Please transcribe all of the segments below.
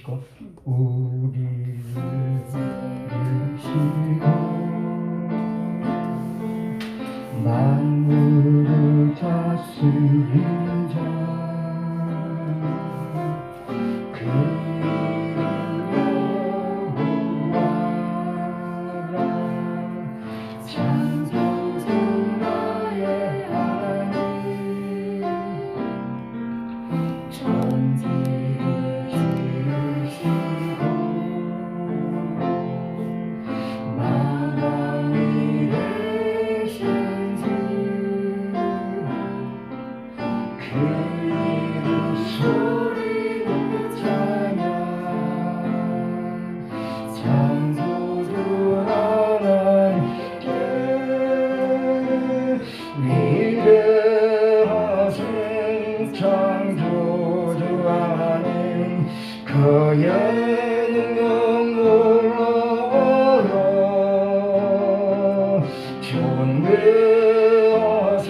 부르시고 우리를 부르시고 만물을 다스리는 자 그 여호와라 창조주 나의 하나님 천지를 지으시고 만왕이 되신 주 그 이름 소리 높여 찬양 창조주 하나님께 위대하신 창조주 하나님 그의 능력 놀라워라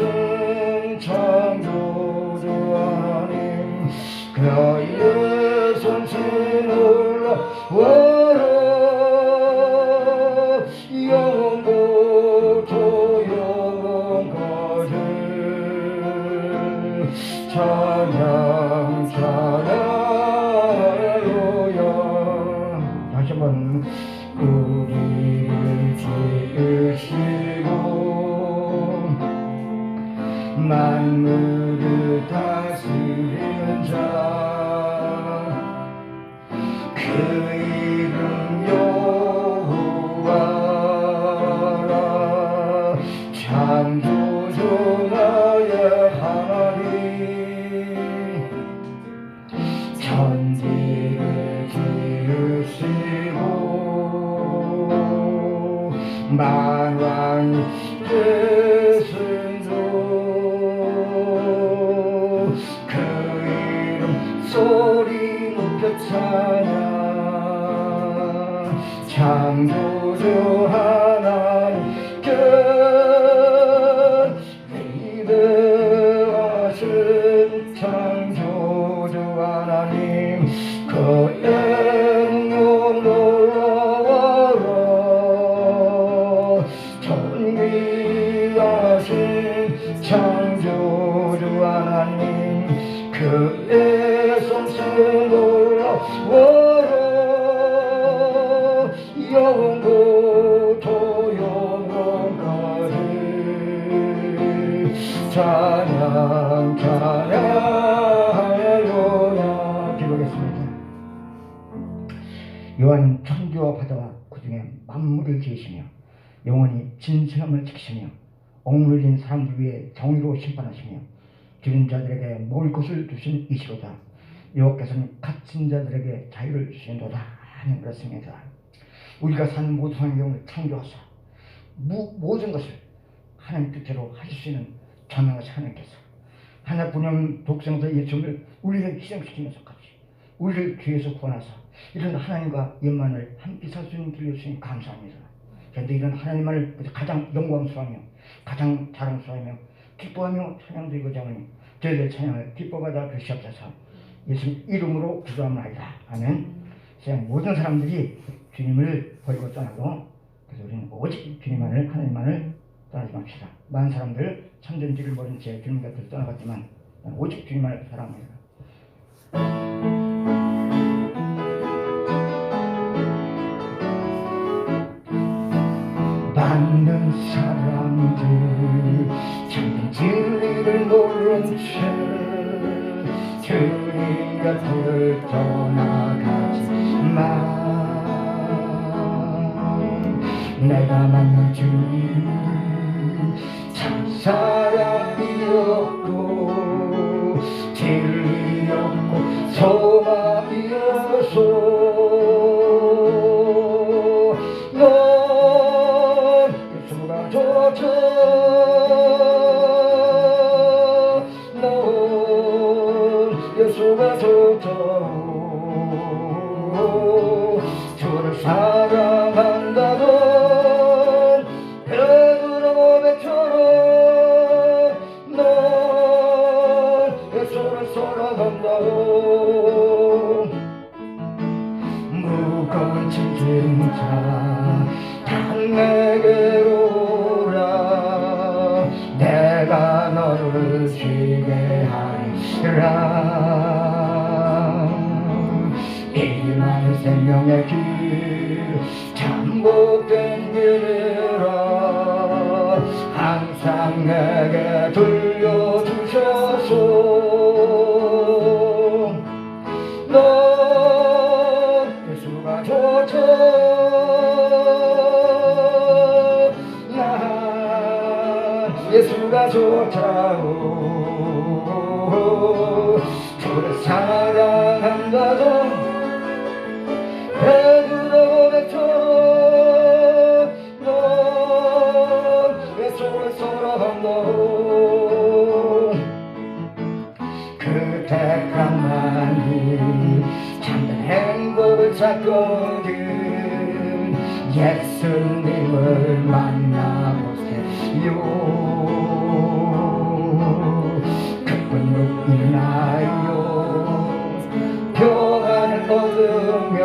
존귀하신 창조주 하나님 그의 손짓 놀라워라 영원부터 영원까지 찬양 찬양 할렐루야 다시 한번 우리를 지으시고 만물을 다스리는 자 그 이름 여호와라 창조주 나의 하나님 천지를 지으시고 만왕이 되신 주 그 이름 소리 높여 찬양 창조주 하나님께 위대하신 창조주 하나님 그의 능력 놀라워라 존귀하신 창조주 하나님 그의 손짓 놀라워라 영원부터 영원까지 찬양 찬양 할렐루야 기도하겠습니다. 요한 천지와 바다와 그 중에 만물을 지으시며 영원히 진실함을 지키시며 억눌린 사람들 위해 정의로 심판하시며 죽은 자들에게 먹을 것을 주신 이시로다. 여호와께서는 갇힌 자들에게 자유를 주신도다 하는 그렇습니다. 우리가 사는 모든 환경을 창조하사 모든 것을 하나님 뜻대로 하실 수 있는 전능하신 하나님께서 하나뿐인 독생자 예수를 우리를 희생시키면서까지 우리를 죄에서 구원하사 이런 하나님과 영만을 함께 살 수 있는 길을 주시니 감사합니다. 그런데 이런 하나님만을 가장 영광스러워하며 가장 자랑스러워하며 기뻐하며 찬양드리고자 하니 저희들 찬양을 기뻐받아 주시옵소서. 예수님 이름으로 기도합니다. 아멘. 세상 모든 사람들이 주님을 버리고 떠나고 그래서 우리는 오직 주님만을 하나님만을 떠나지 맙시다. 많은 사람들 참전지를 모른 채 주님 곁을 떠나갔지만 오직 주님만을 사랑합니다. 많은 사람들 참된 진리를 모른 채 주님 곁을 떠나가지만 내가 만난 주님 참 사랑이었고 진리였고 소망이었소. 넌 예수가 좋죠. 넌 예수가 좋죠. 주를 사랑한다고 지킨 자 다 내게로 오라 내가 너를 쉬게 하리라 이 많은 생명의 길 참복된 길이라 항상 내게 들려주셔서 너 예수가 좋다 나 예수가 좋다오 주를 사랑한다던 베드로 외쳐 넌 예수를 사랑한다오 그 택한 만이 참된 행복을 찾거든 예수님을 만나보세요 그분으로 인하여 평안을 얻으며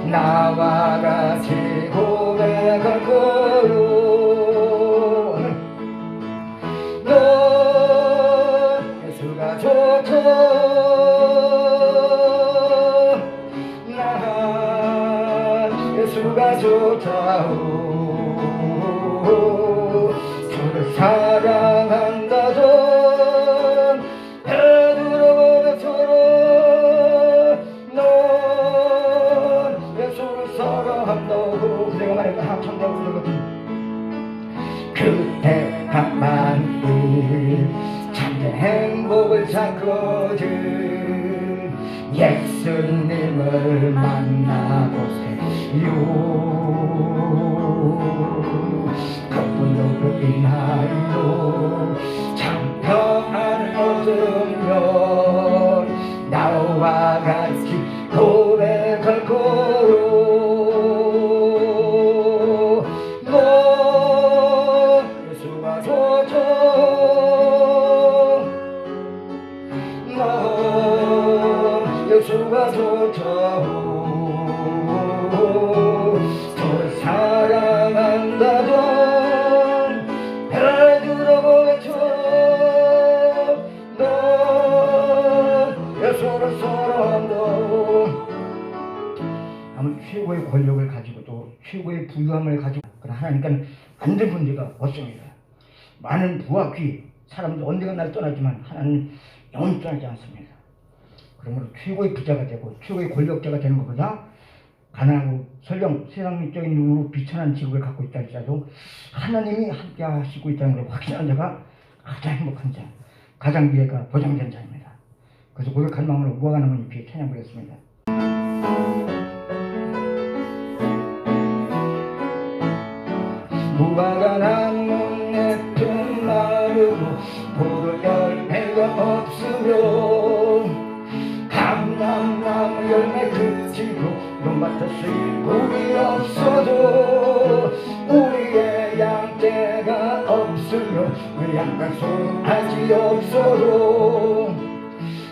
나와 같이 고백할 거요 너 예수가 좋다 나 예수가 좋다오 주를 사랑한다던 베드로 외쳐라 넌 예수를 사랑한다고 그대가 말했던 합창자고 그러거든 그때 한만일 참된 행복을 찾거든 예수님을 만나보세요 그분으로 인하여 참 평안을 얻으며 나와 같이 고백할 거요 너 예수가 좋다 너 예수가 좋다오 저를 사랑한다던 베드로 외쳐 너 예수를 사랑한다오 아무리 최고의 권력을 가지고 또 최고의 부유함을 가지고 그러나 하나님께는 안 될 문제가 없습니다. 많은 부와 귀 사람들 언젠가 날 떠나지만 하나님은 영원히 떠나지 않습니다. 그러므로 최고의 부자가 되고 최고의 권력자가 되는 것보다 가난하고 설령 세상적인 눈으로 비천한 직업을 갖고 있다 할지라도 하나님이 함께 하시고 있다는 걸 확신한 자가 가장 행복한 자, 가장 미래가 보장된 자입니다. 그래서 고백한 마음으로 무화과 나무 잎이 찬양 부르겠습니다. 무화과 나무 잎은 마르고 포도 열매가 없으며 감람나무 열매 그치고 논밭에 실물이 없어도 우리의 양떼가 없으며 우리 양간 송아지 없어도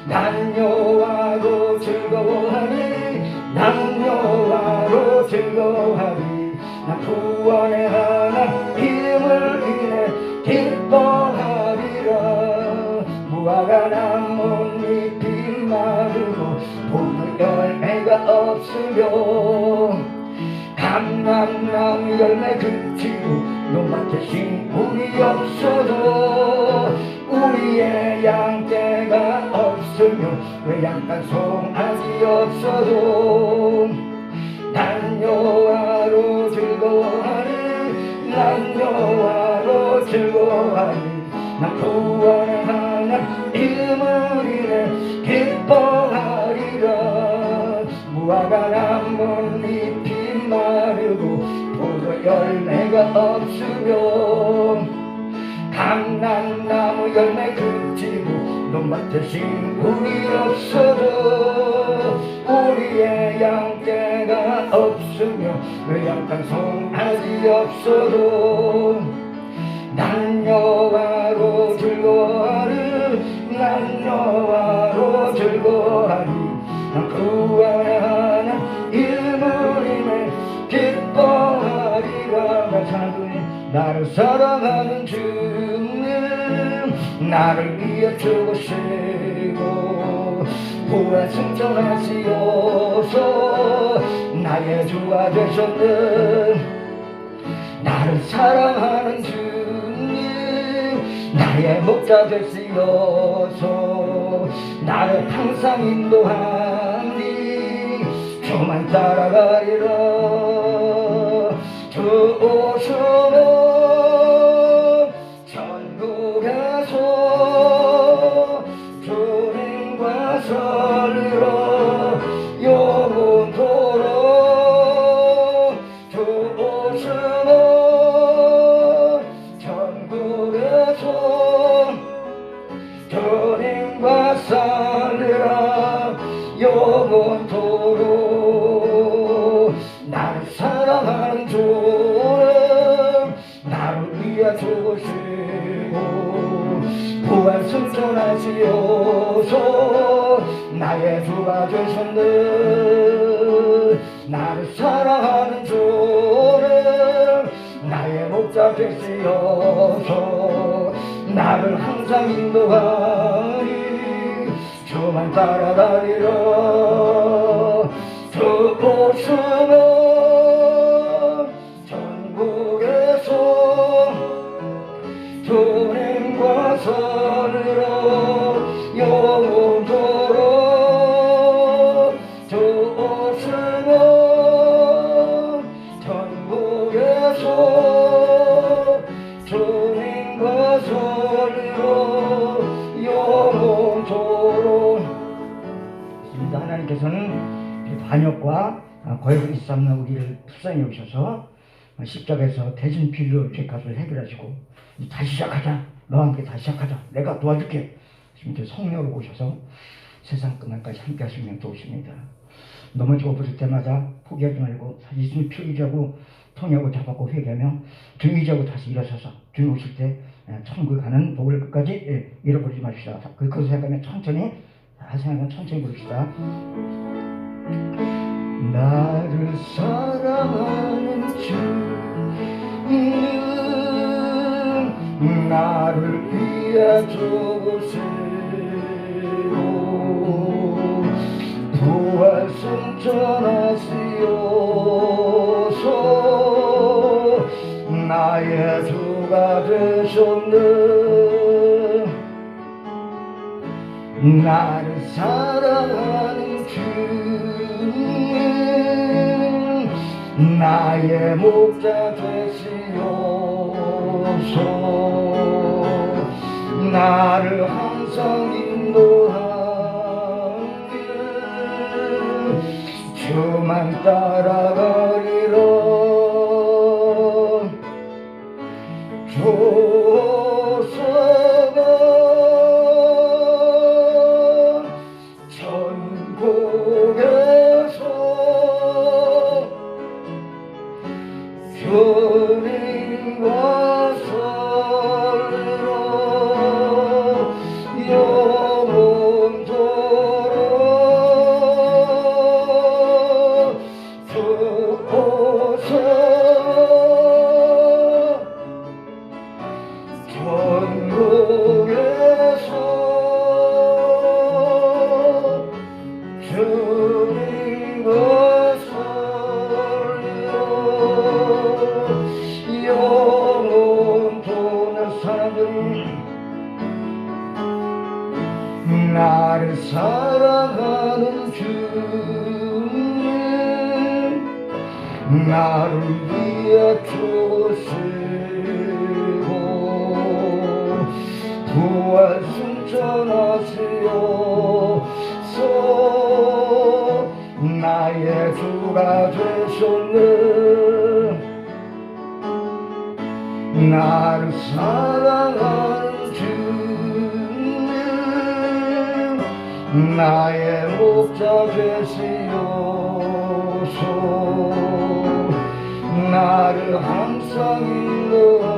난 여호와로 즐거워하니 난 여호와로 즐거워하니 난 구원의 하나님을 인해 기뻐하리라 무화과 나무 잎이 마르고 포도 열매가 없으며 감람나무 열매 그치고 논밭에 식물이 없어도 우리의 양떼가 없으며 외양간 송아지 없어도 난 여호와로 즐거워하니 난 여호와로 즐거워하니 난 구원의 하나님을 인해 기뻐하리라 무화과 나무 잎이 마르고 포도 열매가 없으며 감람나무 열매 그치고 논밭에 식물이 없어도 우리의 양떼가 없으며 외양간 송아지 없어도 난 여호와로 즐거워하리 난 여호와로 즐거워하리 난 구원의 하나님을 사랑하는 주님 나를 위해 죽으시고 부활 승천하시어서 나의 주가 되셨네. 나를 사랑하는 주님 나의 목자 되시어서 나를 항상 인도하니 주만 따라가리라. 주 오시면 천국에서 주님과 살리라 영원토록. 주 오시면 천국에서 주님과 살리라 영원토록. 나를 사랑하는 주는 나를 위해 죽으시고 부활 승천하시어서 나의 주가 되셨네. 나를 사랑하는 주는 나의 목자 되시어서 나를 항상 인도하니 주만 따라다니라. 주 오시면 천국에서 주님과 살리라 영원토록. 주 오시면 천국에서 주님과 살리라 영원토록. 하나님께서는 반역과 거역을 일삼는 우리를 불쌍히 여기셔서 십자가에서 대신 필요 죄값을 해결하시고 다시 시작하자, 너와 함께 다시 시작하자, 내가 도와줄게. 지금 성령으로 오셔서 세상 끝날까지 함께 하시면 좋으십니다. 넘어지고 부를 때마다 포기하지 말고 다시 예수님 피 의지하고 통하고 잡았고 회개하며 주님 의지하고 다시 일어서서 주님 오실 때 천국에 가는 복을 끝까지 잃어버리지 마십시다. 그것을 생각하면 천천히 부릅시다. 나를 사랑하는 주님 나를 위해 죽으시고 부활 승천하시어서 나의 주가 되셨네. 나를 사랑하는 주님 나의 목자 되시어서 나를 항상 인도하니 주만 따라가리라. 조서가 천국에서 주님과 살리라 영원토록. 주 오셔 천국에서 주님과 살리라 영원토록. 사람들이 나를 사랑하는 주님 나를 위해 죽으시고 부활 승천하시어서 나의 주가 되셨네. 나를 사랑하는 주님 나의 목자 되시어서 나를 항상 인도하니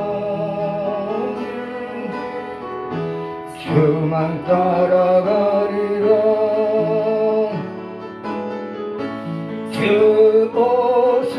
주만 따라가리라. 주 오시면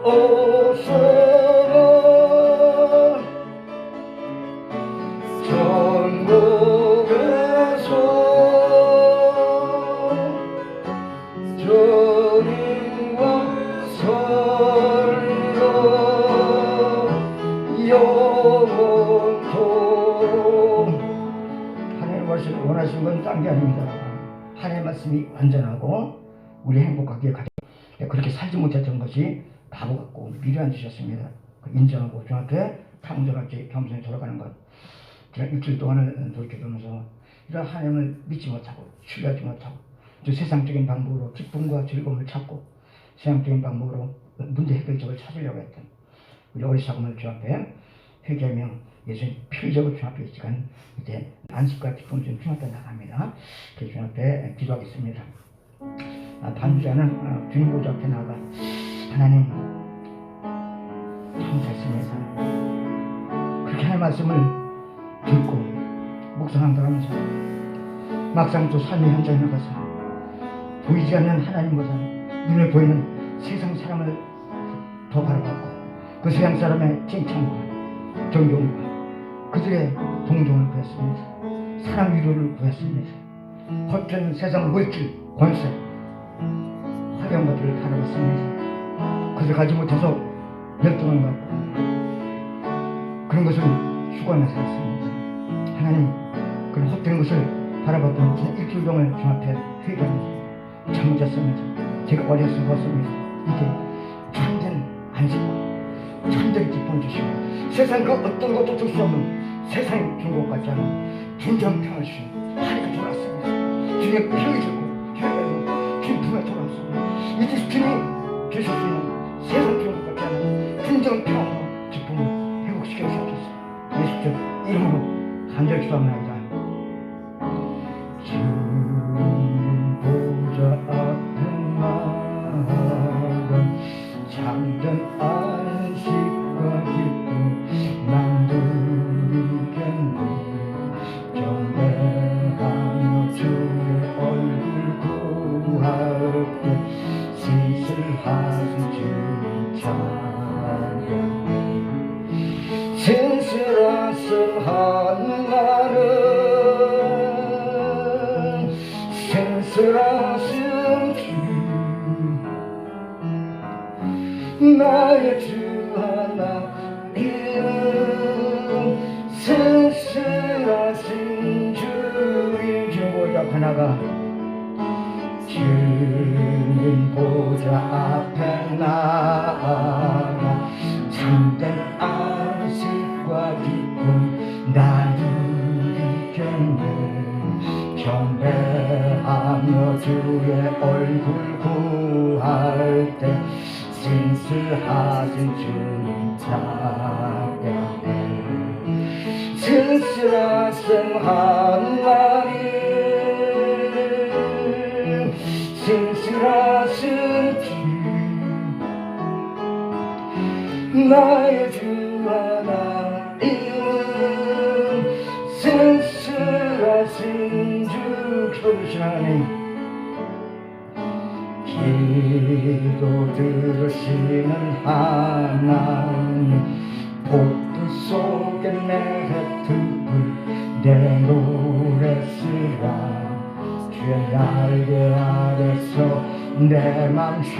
오소서 전국에서 전인과 선거 영원토록. 하나님 원하시는 건 딴 게 아닙니다. 하나님의 말씀이 완전하고 우리 행복하게 가자. 그렇게 살지 못했던 것이 바보 같고 미련한 짓이었습니다. 인정하고 주 앞에 창조같이 겸손히 돌아가는 것. 제가 일주일 동안을 돌이켜보면서 이런 하나님을 믿지 못하고 신뢰하지 못하고 세상적인 방법으로 기쁨과 즐거움을 찾고 세상적인 방법으로 문제 해결책을 찾으려고 했던 우리 어리석음을 주 앞에 회개하며 예수님 필적으로 주 앞에 있지만 이제 안식과 기쁨을 좀 주 앞에 나갑니다. 주 앞에 기도하겠습니다. 반주자는 주님 보좌 앞에 나가 하나님 참 잘습니다. 그렇게 할 말씀을 듣고 묵상한다면서 막상 또 삶의 현장에 나가서 보이지 않는 하나님보다 눈에 보이는 세상 사람을 더 바라봤고 그 세상 사람의 칭찬과 존경과 그들의 동정을 구했습니다. 사랑 위로를 구했습니다. 헛된 세상 물질, 권세, 화려한 것들을 바라봤습니다. 그들 가지 못해서 열등을 받고 그런 것을 추구하며 살았습니다. 하나님 그런 헛된 것을 바라봤던 일주일 동안 주 앞에 회개합니다. 잘못했습니다. 제가 어렸습니다. 이제 참된 안식과 참된 기쁨 주시고 세상 그 어떤 것도 줄 수 없는 세상이 준 것 같지 않은 진정 평을 주신 하나님이 돌아왔습니다. 주님의 피를 들고 혈액으로 주님 품에 돌아왔습니다. 이제 주님이 주실 수 있는 세상 준 것 같지 않은 진정 평으로 기쁨을 회복시켜 주옵소서. 예수님 이름으로 간절히 기도합니다. 주님 보좌 앞에 나가 참된 안식과 기쁨 난 누리겠네. 경배하며 주의 얼굴 구할 때 신실하신 주님 찬양해. 신실하신 하나님 신실하신 주 나의 주 하나님 신실하신 주님 주님 보좌 하나가 주님 보좌 앞에 나아가 참된 안식과 기쁨 나 누리겠네. 경배하며 주의 얼굴 구할 때 신실하신 주님 찬양해. 신실하신 하나님 신실하신 주 나의 주 하나님 신실하신 주 기도주신 하나님 기도 들으시는 하나님 복도 속에 내 등불 내 노래시라 주의 날개 아래서 내 맘 쉬리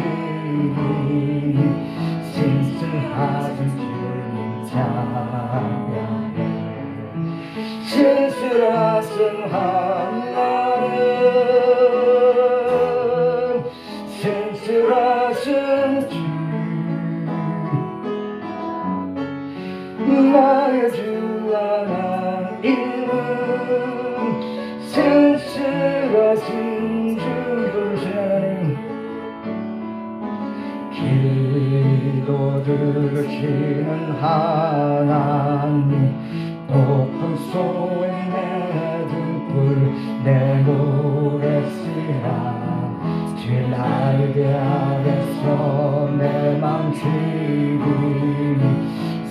신실하신 주님 찬양해. 신실하신 하나님 신실하신 주 나의 주 하나님은 신실하신 주 기도 들으시는 하나님 높은 소에 내 등불 내 노래시라 주의 날개 아래서 내 맘 쉬리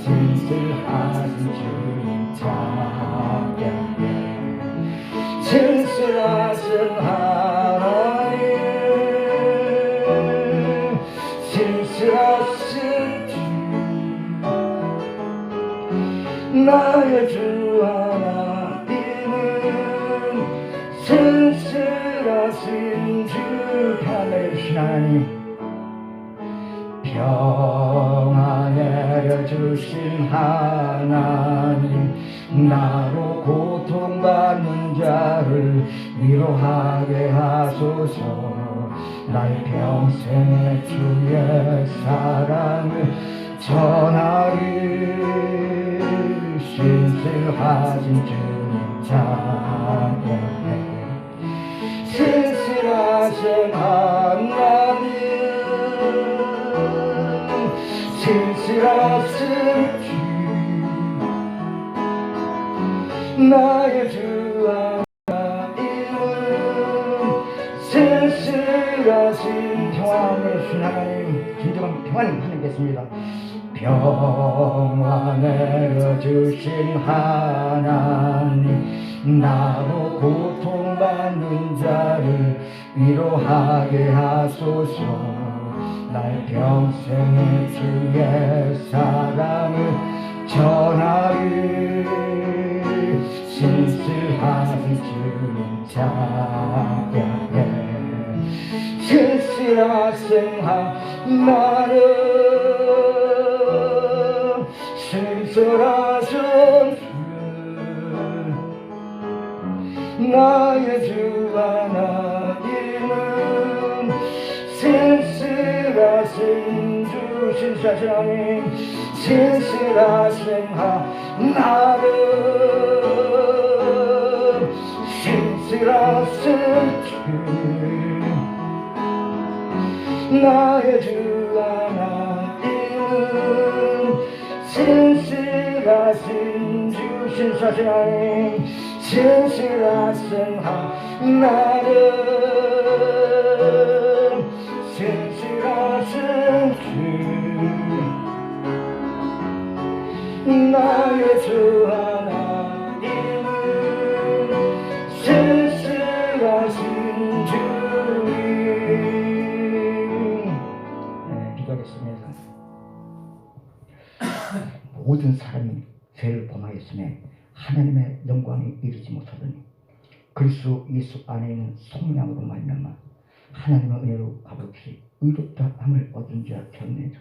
신실하신 주님 찬양해. 신실하신 하나님 신실하신 나의 주 하나님은 쓸쓸하신 주 하늘이신 하나님, 평화 내려주신 하나님, 나로 고통받는 자를 위로하게 하소서. 나의 평생의 주의 사랑을 전하리. 신실하신 주님 찬양해. 신실하신 하나님, 신실하신 주, 나의 주 하나님은 신실하신 평안의 신 하나님, 진정한 평안을 하나님께십니다. 평화 내려주신 하나님, 나로 고통받는 자를 위로하게 하소서. 나의 평생의 주의 사랑을 전하리. 신실하신 주님 찬양해. 신실하신 하나님, 신실하신 주, 나의 주 하나님은 신실하신 주, 신실하신 하나님, 신실하신 하나님, 신실하신 주, 나의 주 하나님은 신실하신 주, 신실하신 하나님, 신실하신 하나님, 신실하신 주, 나의 주 하나님은 신실하신 주님. 기도하겠습니다. 모든 사람이 죄를 범하였음에 하나님의 영광에 이르지 못하더니 그리스도 예수 안에 있는 속량으로 말미암아 하나님의 은혜로 값없이 의롭다 함을 얻은 자 견내자.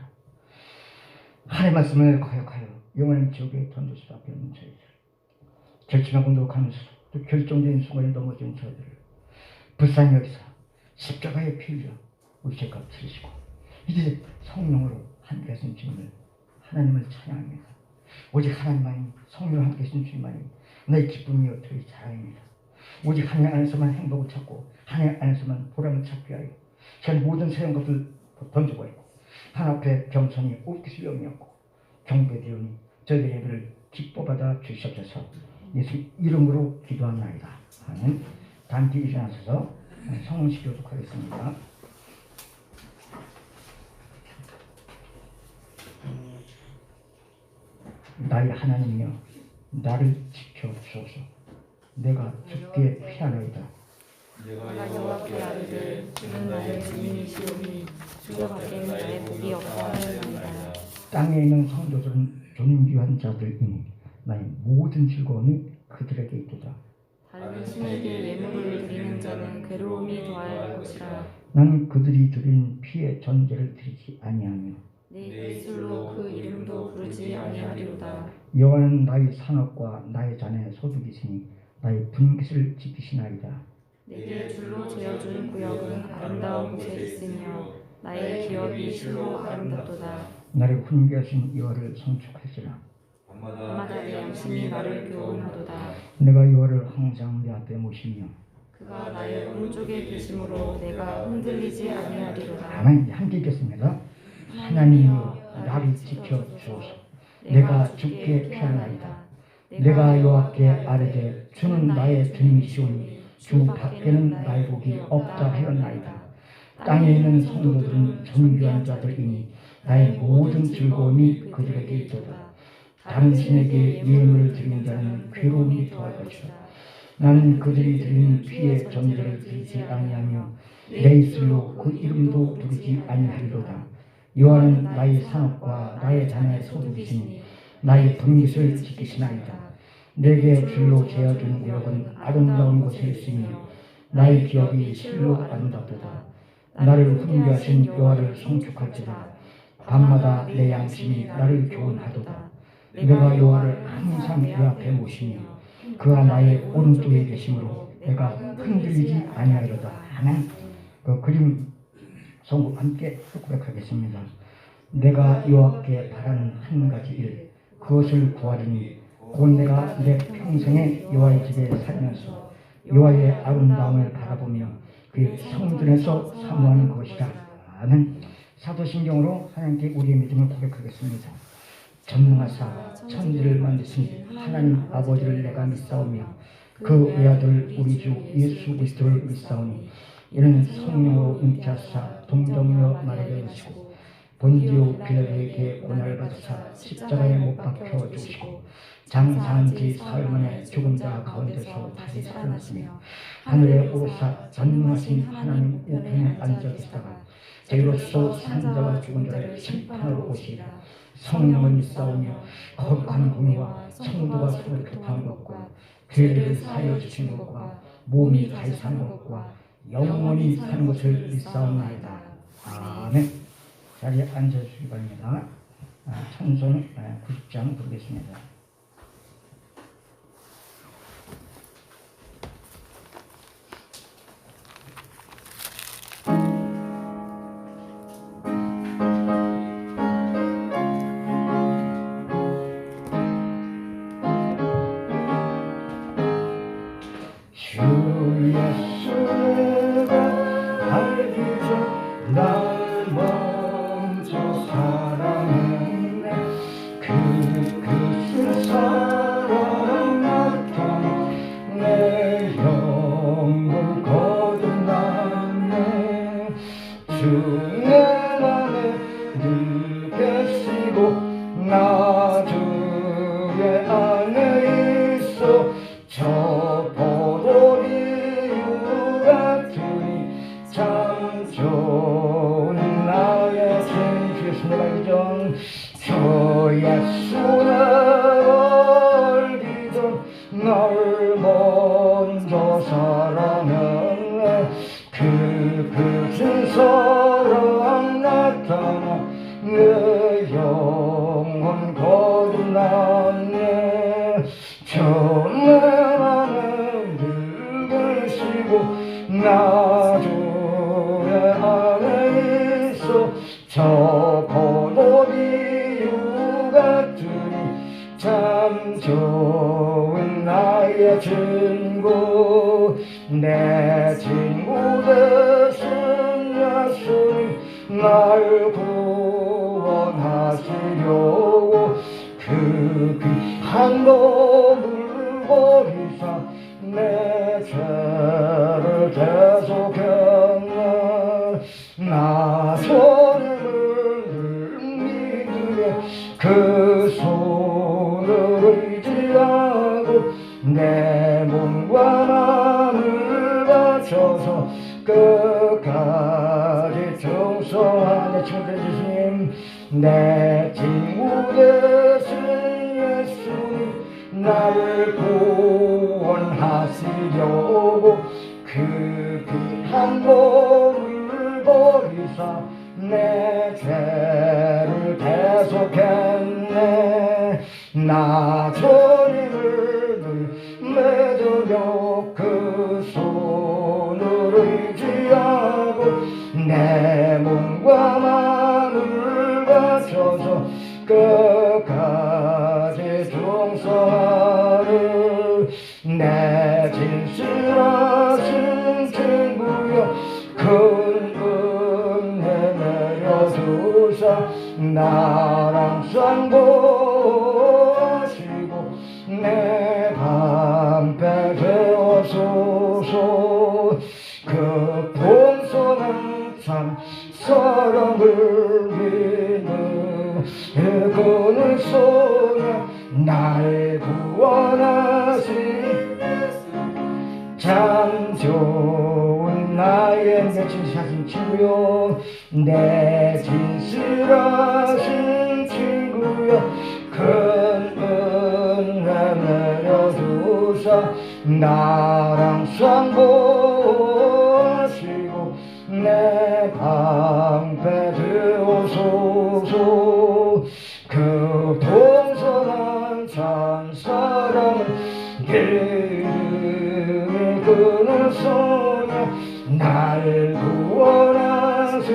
하나님의 말씀을 거역하여 영원한 지옥에 던져서 앞에 있는 자들, 결심하고 노력하면서 또 결정적인 순간에 넘어진 자들을 불쌍히 여기사 십자가에 피 흘려 우리 죄값 치르시고 이제 성령으로 함께 하신 주님을, 하나님을 찬양합니다. 오직 하나님만이, 성령으로 함께 하신 주님만이 나의 기쁨이요 저희 자랑입니다. 오직 하나님 안에서만 행복을 찾고 하나님 안에서만 보람을 찾게 하여 전 모든 세상 것을 던져버리고 하나님 앞에 겸손히 옷깃을 영이었고 경배되오니 저희들의 예배를 기뻐 받아 주시옵소서. 예수 이름으로 기도합나이다. 하는 단기 일어나셔서 성식 교독하겠습니다. 나의 하나님이여, 나를 지켜주소서. 내가 죽게 피하나이다. 내가 여호와께 아뢰되 주는 나의 주님이시오니 주가 밖에는 나의 복이 없사옵나이다. 땅에 있는 성도들은 존귀한 자들이니 나의 모든 즐거움이 그들에게 있도다. 다른 신에게 예물을 드리는 자는 괴로움이 더할 것이라. 나는 그들이 드린 피의 전제를 드리지 아니하며 내 입술로 그 이름도 부르지 아니하리로다. 여호와는 나의 산업과 나의 잔의 소득이시니 나의 분깃을 지키시나이다. 내게 줄로 재어준 구역은 아름다운 곳에 있으며 나의 기업이 실로 아름답도다. 나를 훈계하신 여호와를 송축하시라. 밤마다 내 양심이 나를 교훈하도다. 내가 여호와를 항상 내 앞에 모시며 그가 나의 오른쪽에 계심으로 내가 흔들리지 아니하리로다. 가만히 함께 읽겠습니다. 하나님이여, 나를 지켜주소서. 내가 죽게 피하나이다. 내가 여호와께 아뢰되 주는 나의 주님이시오니 주 밖에는 나의 복이 없다 하였나이다. 땅에 있는 성도들은 존귀한 자들이니 나의 모든 즐거움이 그들에게 있도다. 다른 신에게 예물을 드리는 자는 괴로움이 더할 것이다. 나는 그들이 드리는 피의 전제를 드리지 아니하며 내 입술로 그 이름도 부르지 아니하리로다. 여호와는 나의 산업과 나의 자녀의 소득이시니 나의 분깃을 지키시나이다. 내게 줄로 재어준 구역은 아름다운 곳에 있으니 나의 기업이 실로 아름답도다. 나를 훈계하신 여호와를 송축할지라. 밤마다 내 양심이 나를 교훈하도다. 내가 여호와를 항상 내 앞에 모시니 그가 나의 오른쪽에 계심으로 내가 흔들리지 아니하리로다. 하는 그 그림 성국 함께 고백하겠습니다. 내가 여호와께 바라는 한 가지 일, 그것을 구하리니 곧 내가 내 평생에 여호와의 집에 살면서 여호와의 아름다움을 바라보며 그의 성전에서 사모하는 것이라 하는 사도신경으로 하나님께 우리의 믿음을 고백하겠습니다. 전능하사 천지를 만드신 하나님 아버지를 내가 믿사오며 그 외아들 우리 주 예수 그리스도를 믿사오니 이는 성령으로 잉태하사 동정녀 마리아를 오시고 본디오 빌라도에게 고난을 받으사 십자가에 못 박혀 죽으시고 장사한 지 사흘 만에 죽은 자 가운데서 다시 살아났으며 하늘에 오르사 전능하신 하나님 우편에 앉아 계시다가 저희로서 산자와 죽은 자를 심판하러 오시리라. 성령을 믿사오며 거룩한 공의와 성도가 서로 교통하는 것과 죄를 사하여 주시는 것과 몸이 다시 사는 것과 영원히 사는 것을 믿사옵나이다. 아멘. 자리에 앉아주시기 바랍니다. 찬송 90장 부르겠습니다. 주 예수가 알기 전 날 먼저 사랑했네. 그 사랑 나타나 내 영을 거듭났네. 주 내 안에 늘 계시고 나 주의 안에 있어 저 포도리유 같으니 참 좋은 나의 진주였습니다. 이전 저 예수를 알기 전 널 먼저 사랑했네. 그 크신 사랑 나타나 내 영혼 거듭났네. 내 안에 늘 계시고 나 주의 안에 있어 저 포도리유 같으니 참 좋은 나의 친구. 내 친구 되신 예수님 날 구원하시려고 그 귀한 몸을 버리사 내 죄를 대속했네. 나 주님을 믿으며 그 손을 의지하고 내 몸과 마음을 바쳐서 끝까지 충성하네. 주님 내 친구 되신 예수님 나를 구원하시려고 그 귀한 몸을 버리사 내 죄를 대속했네. 나 주님을 늘 믿으며 그 손을 의지하고 내 몸과 마음을 바쳐서 끝까지 충성하는 내 진실하신 친구여 큰 은혜 내려주사 나랑 상고하시고 내 방패 되어소서. 그 풍성한 참 사랑을 믿는 그는 손에 날 구원하신 참 좋은 나의 내 진실하신 친구요. 내 진실하신 친구요. 그 나랑 수양보시고 내 방패 되어소서. 그 동성한 찬사랑을 기름이 끄는 소녀 날 구원하신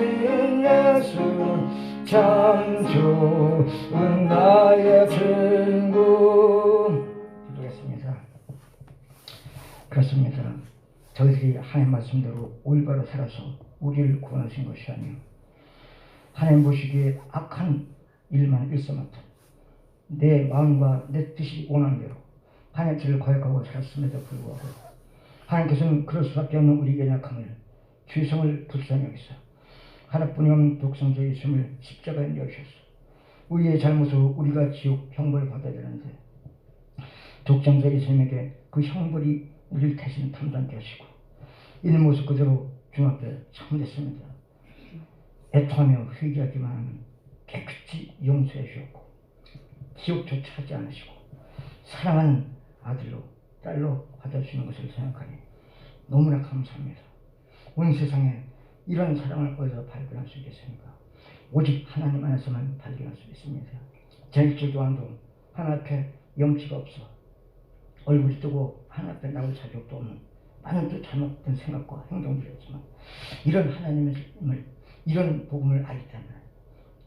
예수는 참 좋은 나의 친구. 기도했습니다. 그렇습니다. 저희들이 하나님 말씀대로 올바로 살아서 우리를 구원하신 것이 아니요 하나님 보시기에 악한 일만 일삼았다. 내 마음과 내 뜻이 원하는 대로 하나님 뜻을 거역하고 살았음에도 불구하고 하나님께서는 그럴 수밖에 없는 우리 연약함을 죄성을 불쌍히 여기서 하나뿐이 없는 독생자의 있음을 십자가에 내어주셨어. 우리의 잘못으로 우리가 지옥 형벌을 받아야 되는데 독생자 예수님에게 그 형벌이 우리를 대신 담당케 하시고 있는 모습 그대로 주 앞에 참됐습니다. 애통하며 회개하기만 하면 깨끗이 용서해 주었고 지옥조차 하지 않으시고 사랑하는 아들로 딸로 받아주시는 것을 생각하니 너무나 감사합니다. 온 세상에 이런 사랑을 어디서 발견할 수 있겠습니까? 오직 하나님 안에서만 발견할 수 있습니다. 제 일주일 동안도 하나님 앞에 염치가 없어 얼굴이 뜨고 하나님 앞에 나올 자격도 없는 많은 또 잘못된 생각과 행동들이었지만 이런 하나님을 이런 복음을 알기 때문에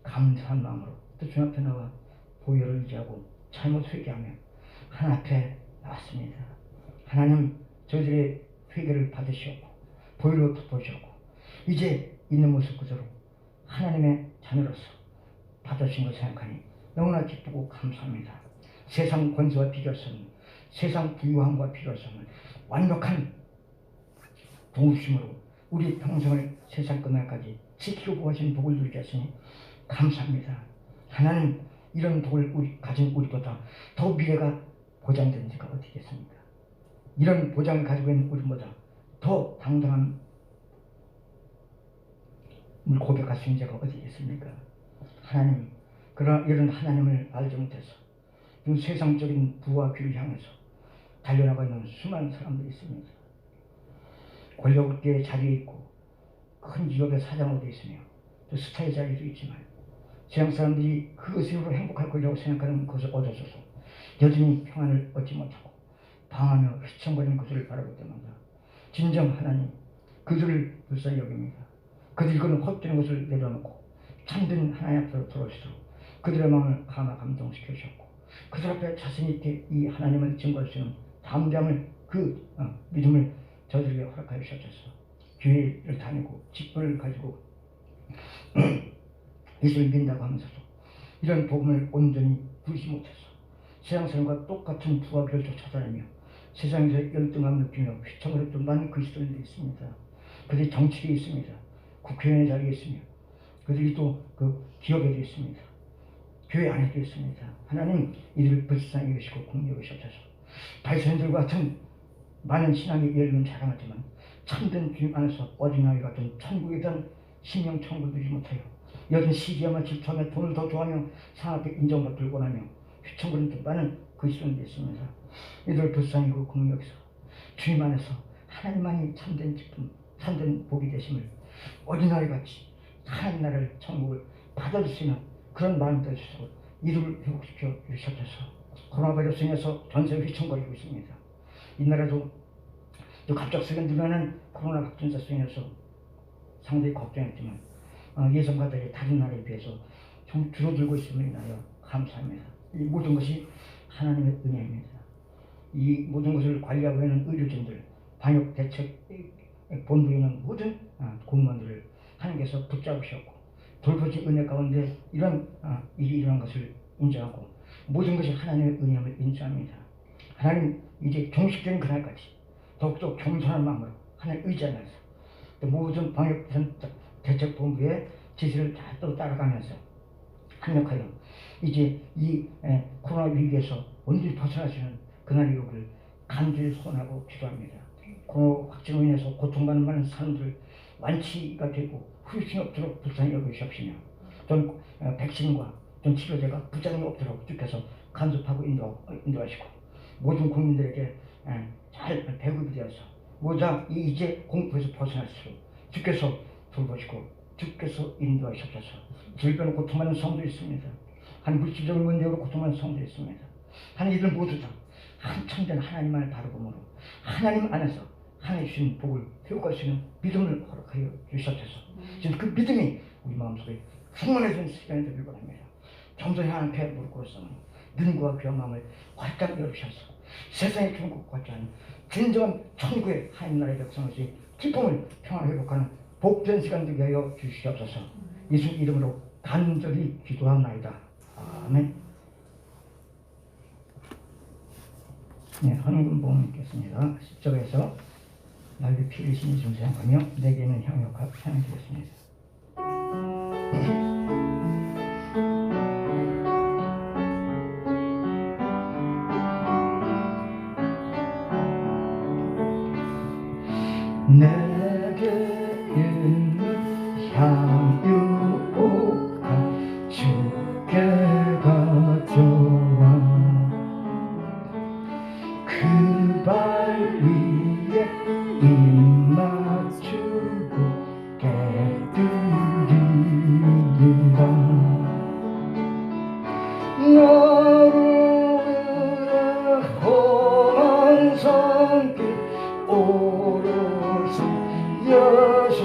감사한 마음으로 또 주 앞에 나와 보혈을 의지하고 잘못 회개하며 하나님 앞에 나왔습니다. 하나님 저희들의 회개를 받으시었고 보혈로 덮어주셨고 이제 있는 모습 그대로 하나님의 자녀로서 받아주신 것을 생각하니 너무나 기쁘고 감사합니다. 세상 권세와 비교할 수 없는 세상 부유함과 비교할 수 없는 완벽한 도우심으로 우리 평생을 세상 끝날까지 지키고 보호하신 복을 누리게 하시니 감사합니다. 하나님 이런 복을 가진 우리보다 더 미래가 보장된 지가 어디 있겠습니까? 이런 보장을 가지고 있는 우리보다 더 당당한 고백할 수 있는 자가 어디 있겠습니까? 하나님, 그러나 이런 하나님을 알지 못해서 세상적인 부와 귀를 향해서 달려나가 있는 수많은 사람들이 있습니다. 권력의 자리에 있고 큰 기업의 사장으로 되어 있으며 또 스타의 자리도 있지만 세상 사람들이 그것으로 행복할 거라고 생각하는 것을 얻어서서 여전히 평안을 얻지 못하고 방황하며 휘청거리는 그들을 바라볼 때마다 진정 하나님 그들을 불쌍히 여깁니다. 그들이 그런 헛되는 것을 내려놓고 참된 하나님 앞으로 돌아오시도록 그들의 마음을 감동시켜 주셨고 그들 앞에 자신 있게 이 하나님을 증거할 수 있는 담대함을 믿음을 저들에게 허락하여 주셔서 교회를 다니고 직분을 가지고 예수를 믿는다고 하면서도 이런 복음을 온전히 누리지 못해서 세상 사람과 똑같은 부와 별도 찾아내며 세상에서 열등함을 느끼며 휘청거렸던 많은 그리스도인들이 있습니다. 그들이 정치계에 있습니다. 국회의원의 자리에 있으며 그들이 또 그 기업에도 있습니다. 교회 안에도 있습니다. 하나님 이들을 불쌍히 여기시고 공유해 주셔서 바리새인들 같은 많은 신앙의 예를 자랑하지만 참된 주님 안에서 어린아이 같은 천국에 대한 신령 천국을 누리지 못하여 여긴 시기야만 질투하며 돈을 더 좋아하며 상업에 인정받기를 원하며 휘청거리는 많은 그리스도인들이 있습니다. 이들을 불쌍히 공유해 주셔서 주님 안에서 하나님만이 참된 기쁨 참된 복이 되심을 어린아이같이 하나님 나라를 천국을 받아줄 수 있는 그런 마음이 되어주시고 이름을 회복시켜 주셔서 코로나 바이러스 인해서 전세에 휘청거리고 있습니다. 이 나라도 또 갑작스레 늘어나는 코로나 확진자 수로 인해서 상당히 걱정했지만 예전과 달리 다른 나라에 비해서 좀 줄어들고 있음을 인하여 감사합니다. 이 모든 것이 하나님의 은혜입니다. 이 모든 것을 관리하고 있는 의료진들 방역대책본부에 있는 모든 공무원들을 하나님께서 붙잡으셨고 돌보신 은혜 가운데 이런 일이 일어난 것을 인정하고 모든 것이 하나님의 은혜임을 인정합니다. 하나님 이제 종식되는 그날까지 더욱더 겸손한 마음으로 하나님 의지하면서 또 모든 방역대책본부의 지시를 다 또 따라가면서 합력하여 이제 이 코로나 위기에서 온전히 벗어나시는 그날이 오기를 간절히 소원하고 기도합니다. 코로나 확진으로 인해서 고통받는 많은 사람들 완치가 되고 후유증이 없도록 불쌍히 여기시옵시며 또 백신과 또 치료제가 부작용이 없도록 주께서 간섭하고 인도하시고 모든 국민들에게 잘 배급이 되어서 모자 이제 공포에서 벗어날수록 주께서 돌보시고 주께서 인도하시옵소서. 질병으로 고통하는 성도 있습니다. 한 물질적인 문제로 고통하는 성도 있습니다. 한 이들 모두 다 한 참된 하나님만을 바라보므로 하나님 안에서 하나님 주신 복을 회복할 수 있는 믿음을 허락하여 주시옵소서. 지금 그 믿음이 우리 마음속에 충만해지는 시간이 되길 바랍니다. 점점 하나님 앞에 무릎 꿇었으면 눈과 귀한 마음을 활짝 열으셔서 세상의 천국 같지 않은 진정한 천국의 하나님 나라의 백성으로서의 기쁨을 평안을 회복하는 복된 시간 되게 하여 주시옵소서. 예수 이름으로 간절히 기도하옵나이다. 아멘. 네, 헌금 보험 있겠습니다. 10절에서 날개 피 흘리신 이중 생각하며 내게는 향유값 향이 되겠습니다. 내게 있는 향유가 주께 가져와 그 발 위에 입 맞추고 깨뜨리리라. 나를 험한 손길 오롯이 여서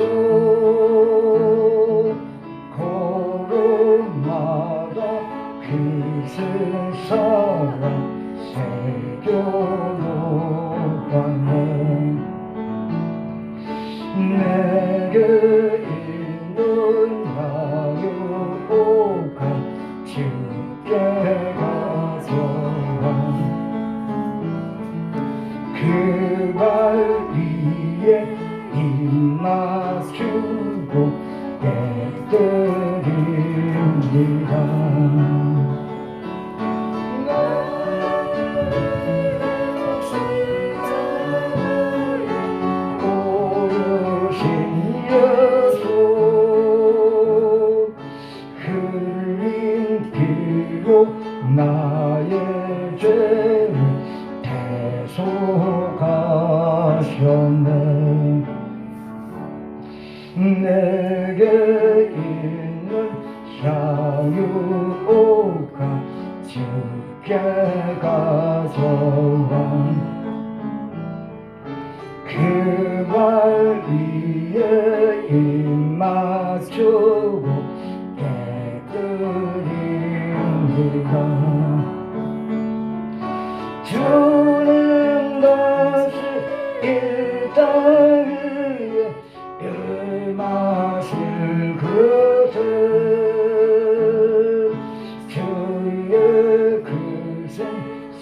걸음마다 그 세상을 새겨놓았네. 내게 있는 향유가 주께 가져와 그 발 위에 입 맞추고 깨뜨리리라. 나의 죄를 대속하셨네. 내게 있는 향유가 주께 가져와 그 발 위에 입 맞추고 주는 다시 이 땅 위에 임하실 그때 주의 크신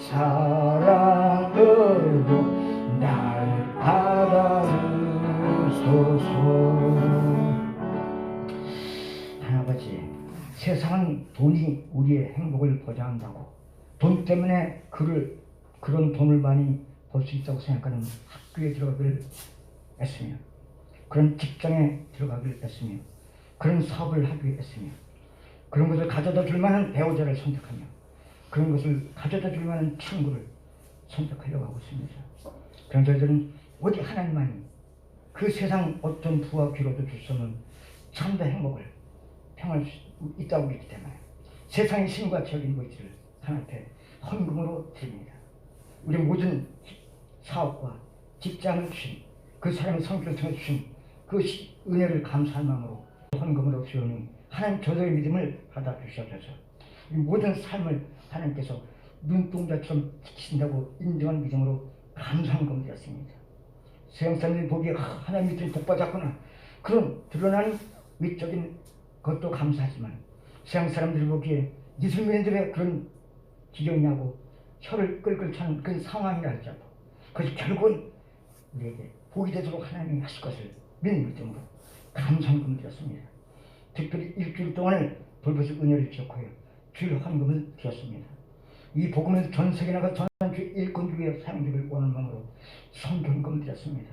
사랑으로 날 받아주소서. 하나아버지, 세상은 돈이 우리의 행복을 보장한다고, 돈 때문에 그런 돈을 많이 벌 수 있다고 생각하는 학교에 들어가기를 애쓰며, 그런 직장에 들어가기를 애쓰며, 그런 사업을 하기를 애쓰며, 그런 것을 가져다 줄 만한 배우자를 선택하며, 그런 것을 가져다 줄 만한 친구를 선택하려고 하고 있습니다. 그런 저희들은 오직 하나님만이 그 세상 어떤 부와 귀로도 줄 수 없는 참된 행복을 평할 수 있다고 믿기 때문에 세상의 신과 적인 것들을 하나님 앞에 헌금으로 드립니다. 우리 모든 사업과 직장을 주신 그 사람의 성격을 통해 주신 그 은혜를 감사한 마음으로 헌금으로 주오니 하나님 저들의 믿음을 받아주시옵소서. 이 모든 삶을 하나님께서 눈동자처럼 지키신다고 인정한 믿음으로 감사한 겁이었습니다. 세상 사람들이 보기에 하나님 믿음이 복받았구나, 그런 드러나는 외적인 것도 감사하지만 세상 사람들이 보기에 예수님들의 그런 지경이냐고 혀를 끌끌 차는 그런 상황이라 할지라도 그것이 결국은 우리에게 복이 되도록 하나님이 하실 것을 믿는 믿음으로 감사함을 드렸습니다. 특별히 일주일 동안을 돌보실 은혜를 기억하여 주일 헌금을 드렸습니다. 이 복음을 전 세계 나가 전주 일꾼주에 사용되길 원하는 마음으로 성경금을 드렸습니다.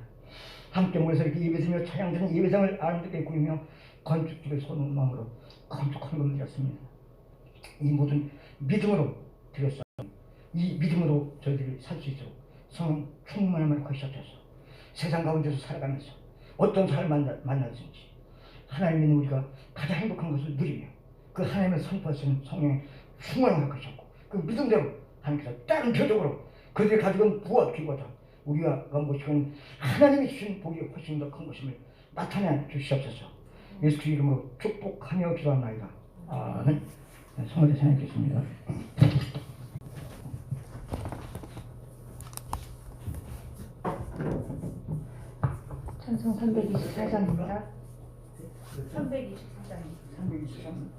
함께 모여서 이렇게 예배드리며 찬양드리는 예배당을 아름답게 꾸미며 건축주를 손놓은 마음으로 건축 헌금을 드렸습니다. 이 모든 믿음으로 드렸습니다. 이 믿음으로 저희들이 살 수 있도록 성령 충만함을 거시옵소서. 세상 가운데서 살아가면서 어떤 삶을 만나든지 하나님 믿는 우리가 가장 행복한 것을 누리며 그 하나님의 선포하시는 성령의 충만함을 것이었고 그 믿음대로 하나님께서 다른 표적으로 그들이 가지고 있는 부와 기고자 우리가 모시는 하나님이 주신 복이 훨씬 더 큰 것임을 나타내 주시옵소서. 예수 그리스도 이름으로 축복하며 기도합나이다. 아멘. 성을 찬양하겠습니다. 찬송 324장입니다. 324장. 324장.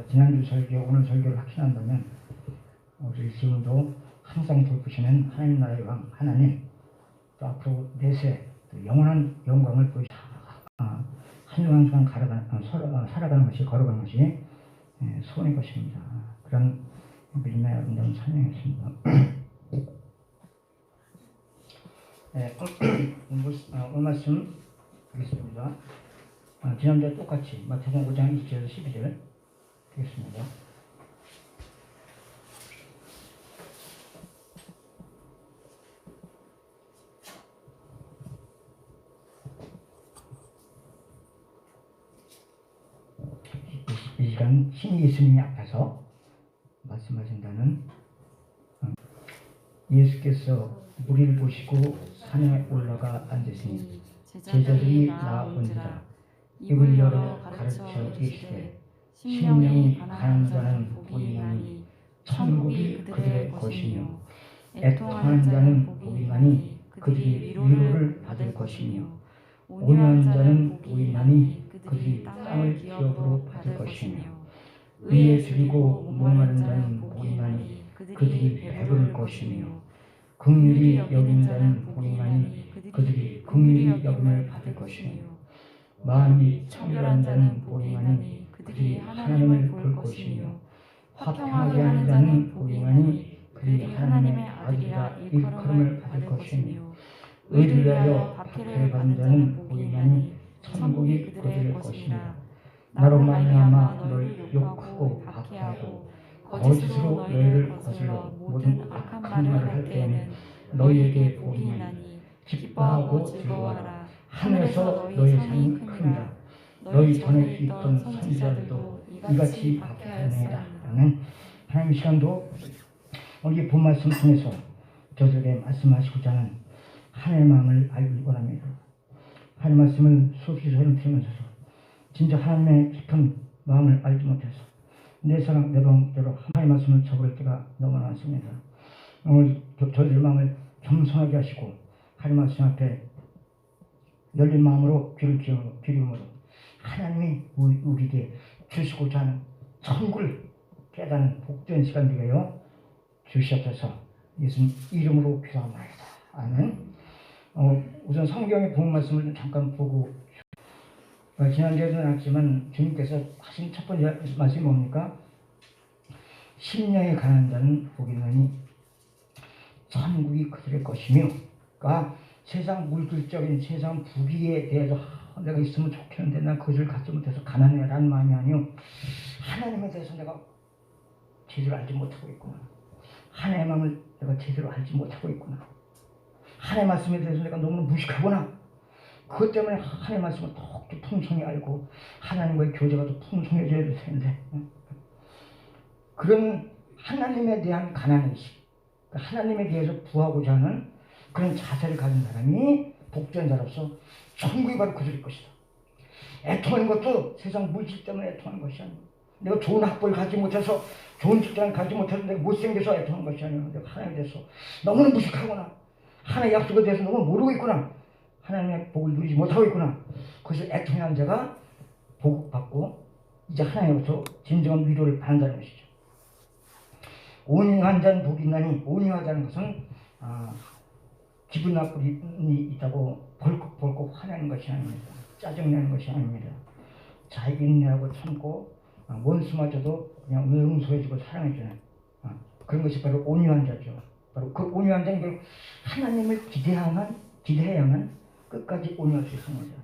지난주 설교, 오늘 설교를 확신한다면 우리 지금도 항상 돌보시는 하나님 나라의 왕 하나님, 또 앞으로 내세 영원한 영광을 보이시고 한 주간 살아가는 것이, 걸어가는 것이 소원의 것입니다. 그런 믿음의 아름다운 찬양이었습니다. 네, 오늘 말씀 드리겠습니다. 지난주에 똑같이 마태복음 5장 1절에서 12절 드리겠습니다. 이 시간 신이 예수님이 앞에서 말씀하신다는 예수께서 무리를 보시고 산에 올라가 앉으시니 제자들이 나온지라 입을 열어 가르쳐 이르시되 심령이 가난한 자는 복이 나니 천국이 그들의 것이며 애통하는 자는 복이 나니 그들이 위로를 받을 것이며 온유한 자는 복이 나니 그들이 땅을 기업으로 받을 것이며 의에 줄이고 목마른 자는 복이 나니 그들이 배부를 것이며 긍휼히 여긴 자는 복이 나니 그들이 긍휼히 여김을 받을 것이며 마음이 청결한 자는 복이 나니 그들이 하나님을 볼 것이며 화평하게 하는 자는 복이 나니 그들이 하나님의 아들이라 일컬음을 받을 것이며 의를 위하여 박해를 받는 자는 복이 나니 천국이 그들의 것이며 나로 말미암아 너를 욕하고 박해하고 거짓으로 너희를 거슬러 모든 악한 말을 할 때에는 너희에게 복이 나니 기뻐하고 즐거워하라. 하늘에서 너희 상이 크니라. 너희 전에 있던 선지자들도 이같이 박해하였느니라. 라는 하나님의 시간도 오늘 이 본 말씀 통해서 저들에게 말씀하시고자 하는 하나님의 마음을 알기 원합니다. 하나님의 말씀을 수없이 저는 들으면서도 진짜 하나님의 깊은 마음을 알지 못해서 내 사랑 내 마음대로 하나님의 말씀을 저버릴 때가 너무 많습니다. 오늘 저들의 마음을 겸손하게 하시고 하나님의 말씀 앞에 열린 마음으로 귀를 기울임으로 하나님이 우리에게 주시고자 하는 천국을 깨닫는 복된 시간 되게요 주시옵소서. 예수님 이름으로 기도합니다. 아멘. 우선 성경의 본 말씀을 좀 잠깐 보고 지난주에도 나왔지만 주님께서 하신 첫 번째 말씀이 뭡니까? 심령이 가난한 자는 복이 나니 천국이 그들의 것이며, 그러니까 세상 물질적인 세상 부귀에 대해서 내가 있으면 좋겠는데 난 그것을 갖지 못해서 가난해라는 마음이 아니요, 하나님에 대해서 내가 제대로 알지 못하고 있구나, 하나님의 마음을 내가 제대로 알지 못하고 있구나, 하나님의 말씀에 대해서 내가 너무 무식하구나, 그것 때문에 하나님의 말씀을 더 풍성히 알고 하나님과의 교제가 더 풍성해져야 될 텐데, 그런 하나님에 대한 가난의식, 하나님에 대해서 구하고자 하는 그런 자세를 가진 사람이 복된 자로서 천국이 바로 그들일 것이다. 애통하는 것도 세상 물질 때문에 애통하는 것이 아니고, 내가 좋은 학벌을 가지 못해서 좋은 직장을 가지 못해서 내가 못생겨서 애통하는 것이 아니고, 내가 하나님에 대해서 너무나 무식하구나, 하나님의 약속에 대해서 너무 모르고 있구나, 하나님의 복을 누리지 못하고 있구나, 그것을 애통한 자가 복을 받고 이제 하나님으로부터 진정한 위로를 받는다는 것이죠. 온유한 자는 복이 있나니, 온유하다는 것은 기분 나쁨이 있다고 벌컥벌컥 화내는 것이 아닙니다. 짜증내는 것이 아닙니다. 잘 인내하고 참고 원수마저도 그냥 응소해주고 사랑해주는 그런 것이 바로 온유한 자죠. 바로 그 온유한 자는 하나님을 기대해야만 끝까지 온유할 수 있습니다.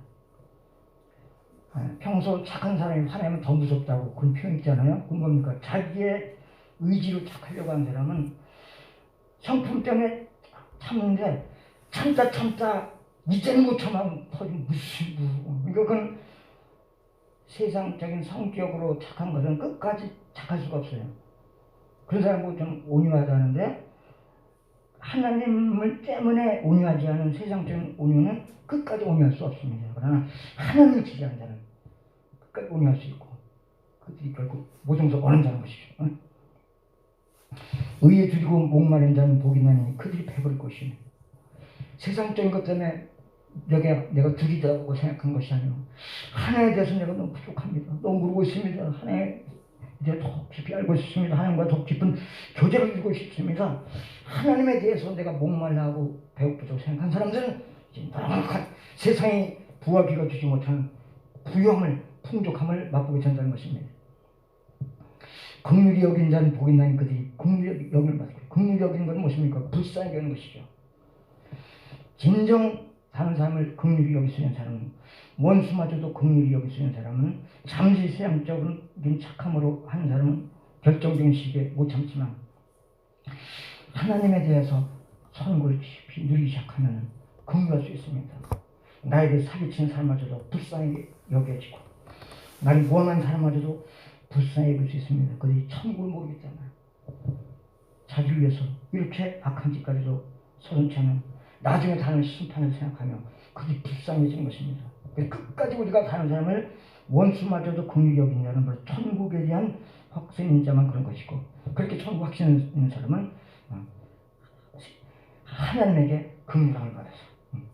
평소 착한 사람이 화내면 더 무섭다고 그런 표현 있잖아요. 그건 뭡니까? 자기의 의지로 착하려고 하는 사람은 성품 때문에 참는데 참다 이제는 못 참으면 무슨 그건 세상적인 성격으로 착한 것은 끝까지 착할 수가 없어요. 그런 사람은 좀 온유하다는데, 하나님을 때문에 온유하지 않은 세상적인 온유는 끝까지 온유할 수 없습니다. 그러나 하나님을 지지하는 자는 끝까지 온유할 수 있고, 그들이 결국 모종서 얻는다는 것이죠. 의에 줄이고 목마른 자는 복이 나니 그들이 배부를 것이며, 세상적인 것 때문에 내가 둘이다고 생각한 것이 아니고, 하나님에 대해서 내가 너무 부족합니다. 너무 모르고 있습니다. 하나님에 대해 더 깊이 알고 싶습니다. 하나님과 더 깊은 교제를 이루고 싶습니다. 하나님에 대해서 내가 목말라하고 배고프다고 생각한 사람들은 넉넉한 세상이 부와 비가 주지 못하는 부유함을, 풍족함을 맛보게 된다는 것입니다. 긍휼히 여긴 자는 복이 있나니 그들이 긍휼히 여김을 받을 거예요. 긍휼히 여기는 건 무엇입니까? 불쌍히 여기는 것이죠. 진정 사는 삶을 긍휼히 여길 수 있는 사람은, 원수마저도 긍휼히 여길 수 있는 사람은, 잠시 세상적인 착함으로 하는 사람은 결정적인 시기에 못 참지만 하나님에 대해서 선고를 깊이 누리기 시작하면 긍휼할 수 있습니다. 나에게 사기친 사람마저도 불쌍히 여겨지고, 나를 모함한 사람마저도 불쌍히 여길 수 있습니다. 그들이 천국을 모르겠잖아요. 자기를 위해서 이렇게 악한 짓까지도 서슴지 않은 나중에 다른 심판을 생각하며 그들이 불쌍해지는 것입니다. 끝까지 우리가 사는 사람을 원수마저도 긍휼히 여기냐는 걸 천국에 대한 확신인 자만 그런 것이고, 그렇게 천국 확신 있는 사람은 하나님에게 긍휼함을 받아서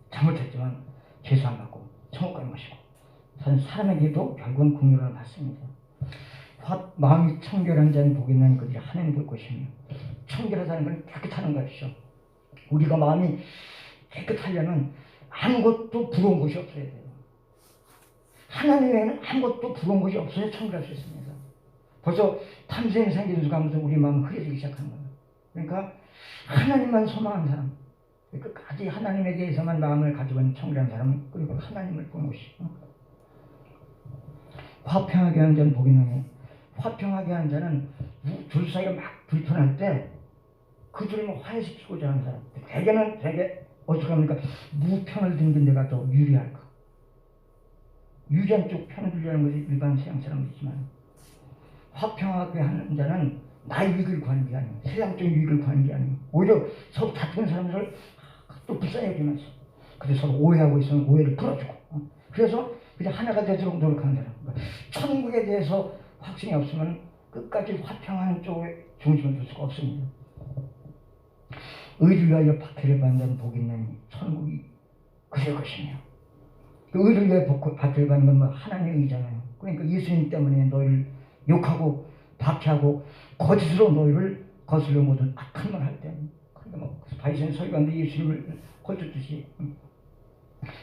잘못했지만 죄수 안 받고 천국 가는 것이고, 사람에게도 결국은 긍휼함을 받습니다. 마음이 청결한 자는 복이 있나니 그들이 하나님 볼 것이며, 청결하다는 건 깨끗하는 것이죠. 우리가 마음이 깨끗하려면 아무것도 부러운 것이 없어야 돼요. 하나님에는 아무것도 부러운 것이 없어야 청결할 수 있습니다. 벌써 탐심이 생기는 순간부터 우리 마음은 흐려지기 시작하는 거예요. 그러니까 하나님만 소망하는 사람, 끝까지 하나님에 대해서만 마음을 가지고 있는 청결한 사람은, 그리고 하나님을 보는 것이죠. 화평하게 하는 자는 복이 있나니, 화평하게 하는 자는 둘 사이가 막 불편할 때 그 둘을 화해시키고자 하는 사람. 대개는 어떻게 합니까? 무편을 든 데가 더 유리할까? 유리한 쪽 편을 들려는 것이 일반 서양 사람이지만, 화평하게 하는 자는 나의 유익을 구하는 게 아니고, 세상적인 유익을 구하는 게 아니고, 오히려 서로 다투는 사람들을 또 불쌍히 여기면서, 그래서 서로 오해하고 있으면 오해를 풀어주고, 그래서 그냥 하나가 되도록 노력하는 사람. 그러니까 천국에 대해서 확신이 없으면 끝까지 화평하는 쪽에 중심을 둘 수가 없습니다. 의를 위하여 박해를 받는 자는 복이 있나니 천국이 그럴 것이며, 그 의를 위하여 박해를 받는 건 뭐 하나님의 의잖아요. 그러니까 예수님 때문에 너희를 욕하고 박해하고 거짓으로 너희를 거슬려 모든 악한 말 할 때, 그러니까 뭐 바리새인 서기관들이 예수님을 헐뜯듯이,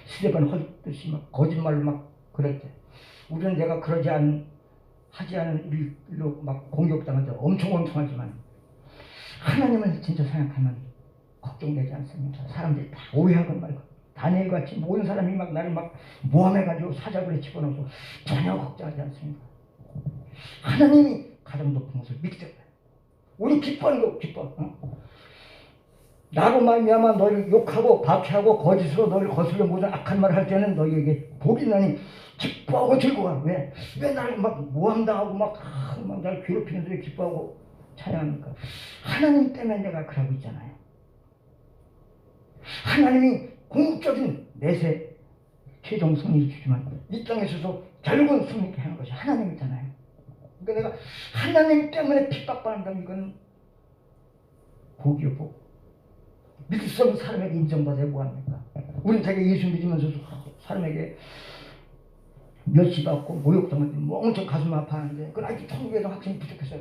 스데반 헐뜯듯이 막 거짓말로 막 그럴 때, 우리는 내가 하지 않은 일로 막 공격당할 때 엄청 원통하지만, 하나님을 진짜 생각하면 걱정되지 않습니다. 사람들이 다 오해하건 말건, 다니엘같이 모든 사람이 막 나를 막 모함해가지고 사자굴에 집어넣어서 전혀 걱정하지 않습니다. 하나님이 가장 높은 것을 믿기 때문에 우리 기뻐하는 거 기뻐. 나로 말미암아 너희를 욕하고 박해하고 거짓으로 너희를 거슬려 모든 악한 말을 할 때는 너희에게 복이 있나니 기뻐하고 즐거워. 왜 나를 막 모함당하고 막 나를 괴롭히는 데를 기뻐하고 찬양합니까? 하나님 때문에 내가 그러고 있잖아요. 하나님이 궁극적인 내세 최종 승리를 주지만 이 땅에서도 결국은 승리케 하는 것이 하나님이잖아요. 그러니까 내가 하나님 때문에 핍박받는다면 이건 복이요, 복. 믿을 수 없는 사람에게 인정받아야 뭐합니까? 우리는 되게 예수 믿으면서 사람에게 멸시받고 모욕당할 때 뭐 엄청 가슴 아파하는데, 그건 아직 천국에서 확신이 부족해서요.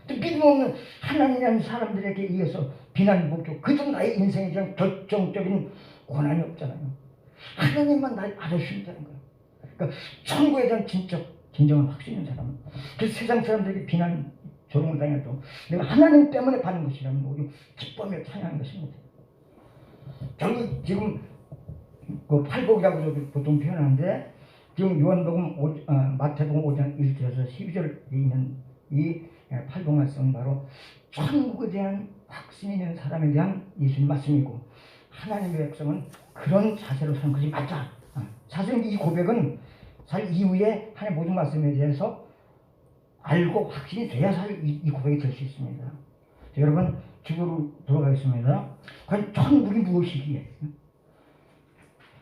믿음 없는 하나님이라는 사람들에게 의해서 비난, 목격, 그저 나의 인생에 대한 결정적인 권한이 없잖아요. 하나님만 날 알아주신다는 거예요. 그러니까 천국에 대한 진정한 확신 있는 사람은, 그 세상 사람들에게 비난, 조롱을 당해도 내가 하나님 때문에 받는 것이라면 오히려 기뻐하며 찬양하는 것입니다. 결국 지금 그 팔복이라고 보통 표현하는데, 지금 요한복음 마태복음 5장 1절에서 12절에 있는 이 팔복 말씀은 바로 천국에 대한 확신이 있는 사람에 대한 예수님 말씀이고, 하나님의 백성은 그런 자세로 사는 것이 맞다. 사실 이 고백은 사실 이후에 하나님의 모든 말씀에 대해서 알고 확신이 돼야 사실 이 고백이 될 수 있습니다. 자, 여러분 주보로 돌아가겠습니다. 과연 천국이 무엇이기에?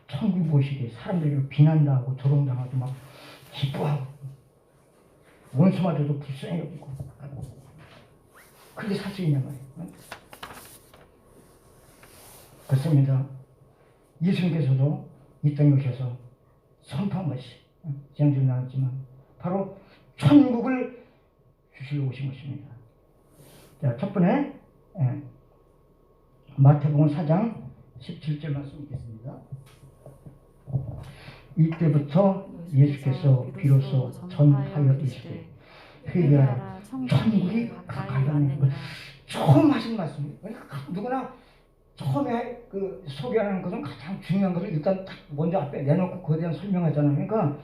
천국이 무엇이기에 사람들이 비난당하고 조롱당하고 막 기뻐하고 원수마저도 불쌍히 여기고 그렇게 살 수 있냐 말이에요. 그렇습니다. 예수님께서도 이 땅에 오셔서 선포한 것이 지난주에 나왔지만 바로 천국을 주시러 오신 것입니다. 자, 첫 번째 마태복음 4장 17절 말씀 읽겠습니다. 이때부터 예수께서 비로소 전하여 이르시되 회개하라. 천국이 가까이 왔느니라. 처음 하신 말씀이에요. 그러니까 누구나 처음에 그 소개하는 것은 가장 중요한 것을 일단 딱 먼저 앞에 내놓고 그에 대한 설명하잖아요. 그러니까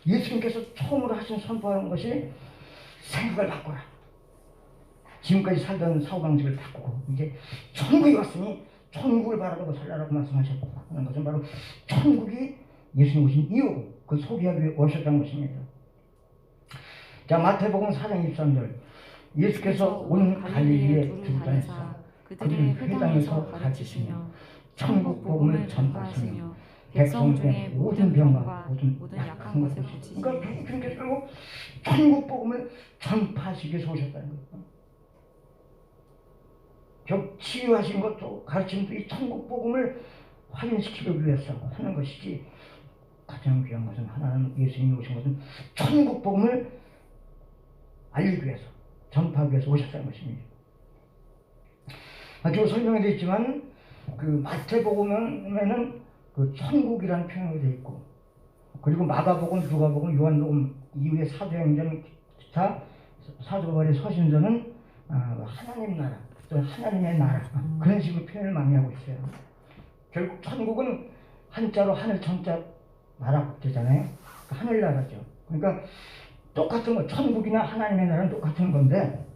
예수님께서 처음으로 하신 선포하는 것이 생각을 바꿔라. 지금까지 살던 사고방식을 바꾸고 이제 천국이 왔으니 천국을 바라보고 살라라고 말씀하셨다는 것은 바로 천국이 예수님 오신 이유, 그 소개하기 위해 오셨다는 것입니다. 자, 마태복음 4장 23절, 예수께서 온 갈릴리의 두 땅에서 그들의 회당에서 가르치시며 천국 복음을 전파하시며 백성 중에 모든 병과 모든 약한 것을 고치시니. 그러니까 주님께서 결국 천국 복음을 전파하시기 위해서 오셨다는 거예요. 치유하신 것도 가르침도 이 천국 복음을 확인시키기 위해서 하는 것이지, 가장 귀한 것은 하나님 예수님이 오신 것은 천국 복음을 알리기 위해서, 전파하기 위해서 오셨다는 것입니다. 아주 설명해 드렸지만 그 마태복음에는 그 천국이라는 표현이 되어 있고, 그리고 마가복음, 누가복음, 요한복음 이후에 사도행전, 기타 사도바울의 서신서는 하나님 나라, 또 하나님의 나라, 그런 식으로 표현을 많이 하고 있어요. 결국 천국은 한자로 하늘 천자 나라 되잖아요. 하늘나라죠. 그러니까 똑같은 거, 천국이나 하나님의 나라는 똑같은 건데,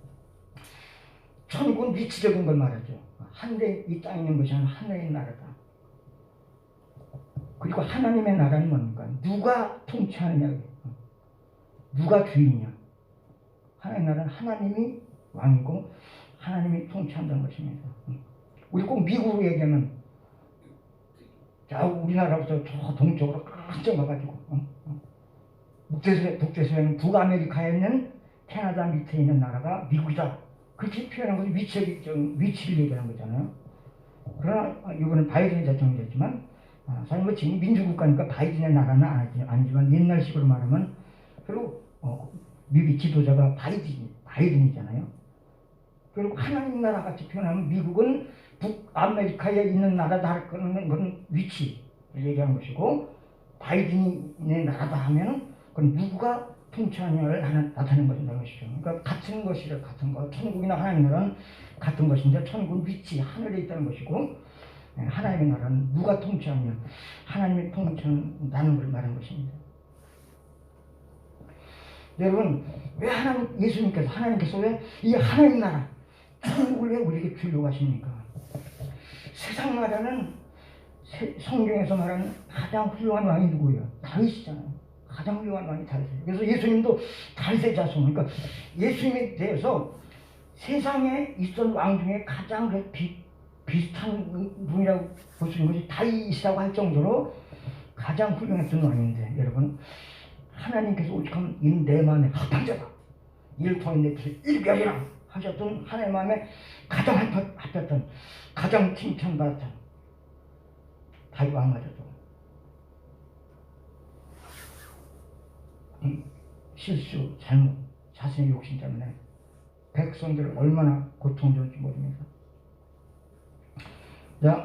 천국은 위치적인 걸 말하죠. 하늘에 이 땅에 있는 것이 아니라 하늘의 나라다. 그리고 하나님의 나라는 뭡니까? 누가 통치하느냐, 누가 주인이냐. 하나님의 나라는 하나님이 왕이고 하나님이 통치한다는 것입니다. 우리 꼭 미국으로 얘기하면, 자, 우리나라부터 저 동쪽으로 한쪽 가가지고 북대서양 북아메리카에 있는 캐나다 밑에 있는 나라가 미국이다. 그렇게 표현한 것은 위치를 얘기하는 거잖아요. 그러나 이번엔 바이든이 대통령이었지만, 사실 뭐 지금 민주국가니까 바이든의 나라는 아니지만 옛날식으로 말하면 결국 미국 지도자가 바이든이잖아요. 그리고 하나님 나라 같이 표현하면 미국은 북아메리카에 있는 나라다. 그런 위치를 얘기하는 것이고, 바이든의 나라다 하면 그건 누가 통치하냐를 나타내는 것이죠. 그러니까 같은 것이래, 같은 것. 천국이나 하나님 나라는 같은 것인데, 천국은 위치, 하늘에 있다는 것이고, 하나님의 나라는 누가 통치하냐, 하나님이 통치한다는 걸 말하는 것입니다. 여러분, 왜 하나님께서 왜 이 하나님 나라, 천국을 왜 우리에게 주려고 하십니까? 세상 나라는 성경에서 말하는 가장 훌륭한 왕이 누구예요? 다윗이잖아요. 가장 훌륭한 왕이 다윗이에요. 그래서 예수님도 다윗의 자손. 그러니까 예수님에 대해서 세상에 있던 왕 중에 가장 비슷한 분이라고 볼 수 있는 것이 다윗이라고 할 정도로 가장 훌륭했던 왕인데, 여러분, 하나님께서 오직하면 이는 내 마음에 합한 자다, 이를 통해 내 뜻을 이루게 하리라 하셨던 하나님의 마음에 가장 합했던, 가장 칭찬받았던 다윗 왕마저도 실수, 잘못, 자신의 욕심 때문에 백성들을 얼마나 고통줬는지 모릅니다. 자,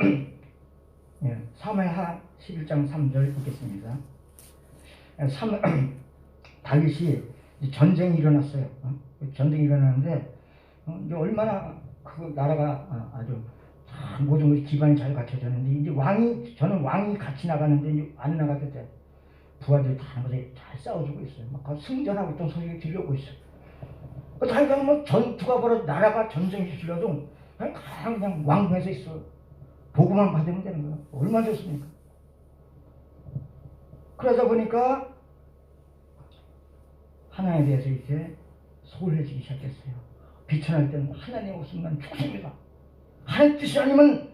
사무엘하 11장 3절 읽겠습니다. 다윗이 전쟁이 일어났어요. 전쟁이 일어나는데 이제 얼마나 그 나라가 아주 모든 것이 기반이 잘 갖춰졌는데, 이제 저는 왕이 같이 나가는데 이제 안 나갔을 때 부하들이 다 잘 싸워주고 있어요. 막 승전하고 있던 소리가 들려오고 있어요. 다윗은 뭐 전투가 벌어 나라가 전쟁이 들려도 그냥 왕궁에서 있어. 보고만 받으면 되는 거예요. 얼마나 좋습니까? 그러다 보니까 하나님에 대해서 이제 소홀해지기 시작했어요. 비천할 때는 하나님 없으면 죽습니다. 하나님 뜻이 아니면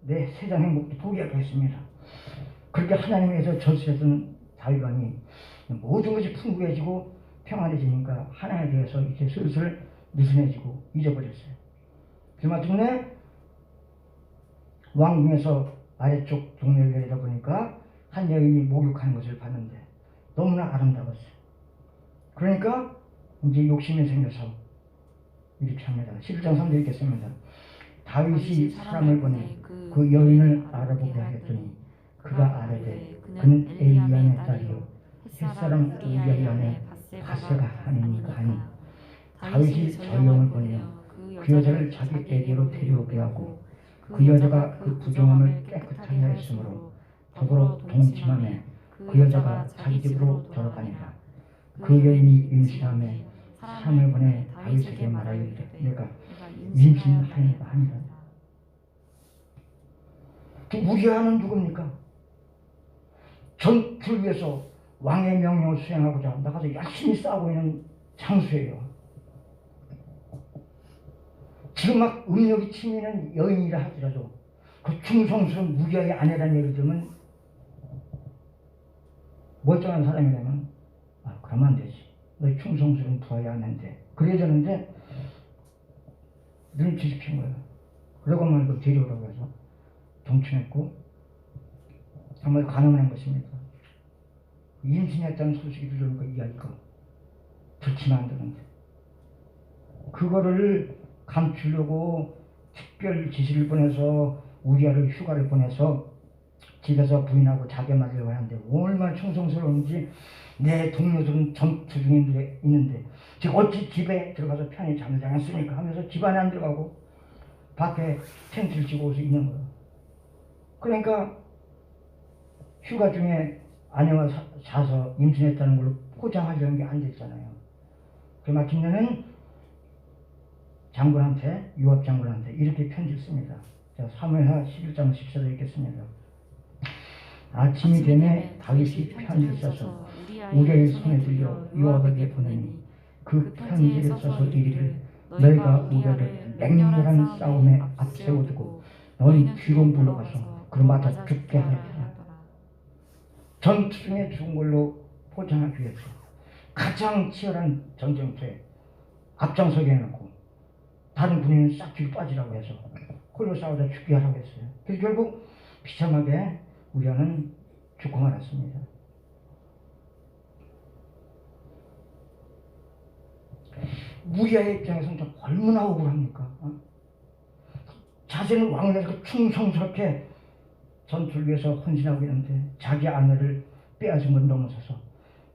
내 세상 행복도 포기하겠습니다. 그렇게 하나님에 대해서 저수했던 다윗 왕이 모든 것이 풍부해지고 평안해지니까 하나님에 대해서 이제 슬슬 느슨해지고 잊어버렸어요. 그 마침내 왕궁에서 아래쪽 동네를 내리다 보니까 한 여인이 목욕하는 것을 봤는데 너무나 아름다웠어요. 그러니까 이제 욕심이 생겨서 이렇게 합니다. 11장 3절 읽겠습니다. 다윗이 사람을 보내 그 여인을 알아보게 하였더니 그가 아뢰되 그는 엘리야의 딸이요 햇사람 우리아의 아내 갓세가 아니니까. 다윗이 전령을 보내어 그 여자를 자기 에게로 데려오게 하고 그 여자가 그 부정함을 깨끗하게 하였으므로 더불어 동침하며 그 여자가 자기 집으로 돌아가니라. 그 여인이 임신하며 사람을 보내 다윗에게 말하여 이르되 내가 임신하였다 하니라. 우리아는 누굽니까? 전투를 위해서 왕의 명령을 수행하고자 나가서 열심히 싸우고 있는 장수예요. 지금 막 음욕이 치미는 여인이라 하더라도 그 충성스러운 무리아의 아내라는 얘기를 들으면 멀쩡한 사람이라면 그러면 안 되지. 너 충성스러운 부하의 아내인데 그래야 되는데 눈을 뒤집힌 거예요. 그러고만 그 데려오라고 해서 동침했고 정말 가능한 것입니다. 임신했다는 소식이 들어오니까 이야기가 들키면 안 되는데 그거를 감추려고 특별 지시를 보내서 우리아를 휴가를 보내서 집에서 부인하고 자게 맞으려고 하는데 얼마나 충성스러운지 내 동료들은 전투 중에 있는데 지금 어찌 집에 들어가서 편히 잠을 자겠습니까 하면서 집 안에 안 들어가고 밖에 텐트를 치고서 있는 거예요. 그러니까 휴가 중에 아내와 자서 임신했다는 걸로 포장하려는 게 안 됐잖아요. 그 마침내는 장군한테, 요압 장군한테 이렇게 편지를 씁니다. 자, 사무엘하 11장 14절 읽겠습니다. 아침이 되매 다윗이 편지를 써서 우리아의 손에 들려 요압에게 보내니 그 편지를 써서 이르기를 너희가 우리아를 맹렬한 싸움에 앞세워두고 너희 뒤로 물러가서 그로마다 죽게 하였다. 전투 중에 죽은 걸로 포장하기 위해서 가장 치열한 전쟁터에 앞장서게 해놓고 다른 군인은 싹 뒤로 빠지라고 해서 홀로 싸우다 죽게 하라고 했어요. 그래서 결국 비참하게 우리아는 죽고 말았습니다. 우리아의 입장에서는 좀 얼마나 억울합니까? 자신은 왕을 위해서 충성스럽게 전투를 위해서 헌신하고 있는데 자기 아내를 빼앗은 건 넘어서서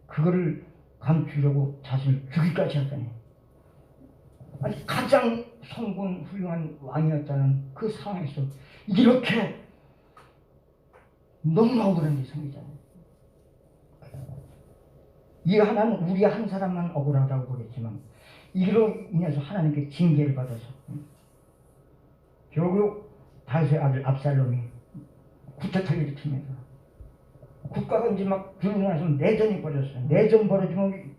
그거를 감추려고 자신을 죽이기까지 하다니. 아니 가장 성공 훌륭한 왕이었다는 그 상황에서 이렇게 너무 억울한 일이 생기잖아요. 이 하나는 우리 한 사람만 억울하다고 보겠지만 이로 인해서 하나님께 징계를 받아서 결국 다윗의 아들 압살롬이 쿠데타를 일으킵니다. 국가가 이제 막 불문해서 내전이 벌어졌어요. 내전 벌어지면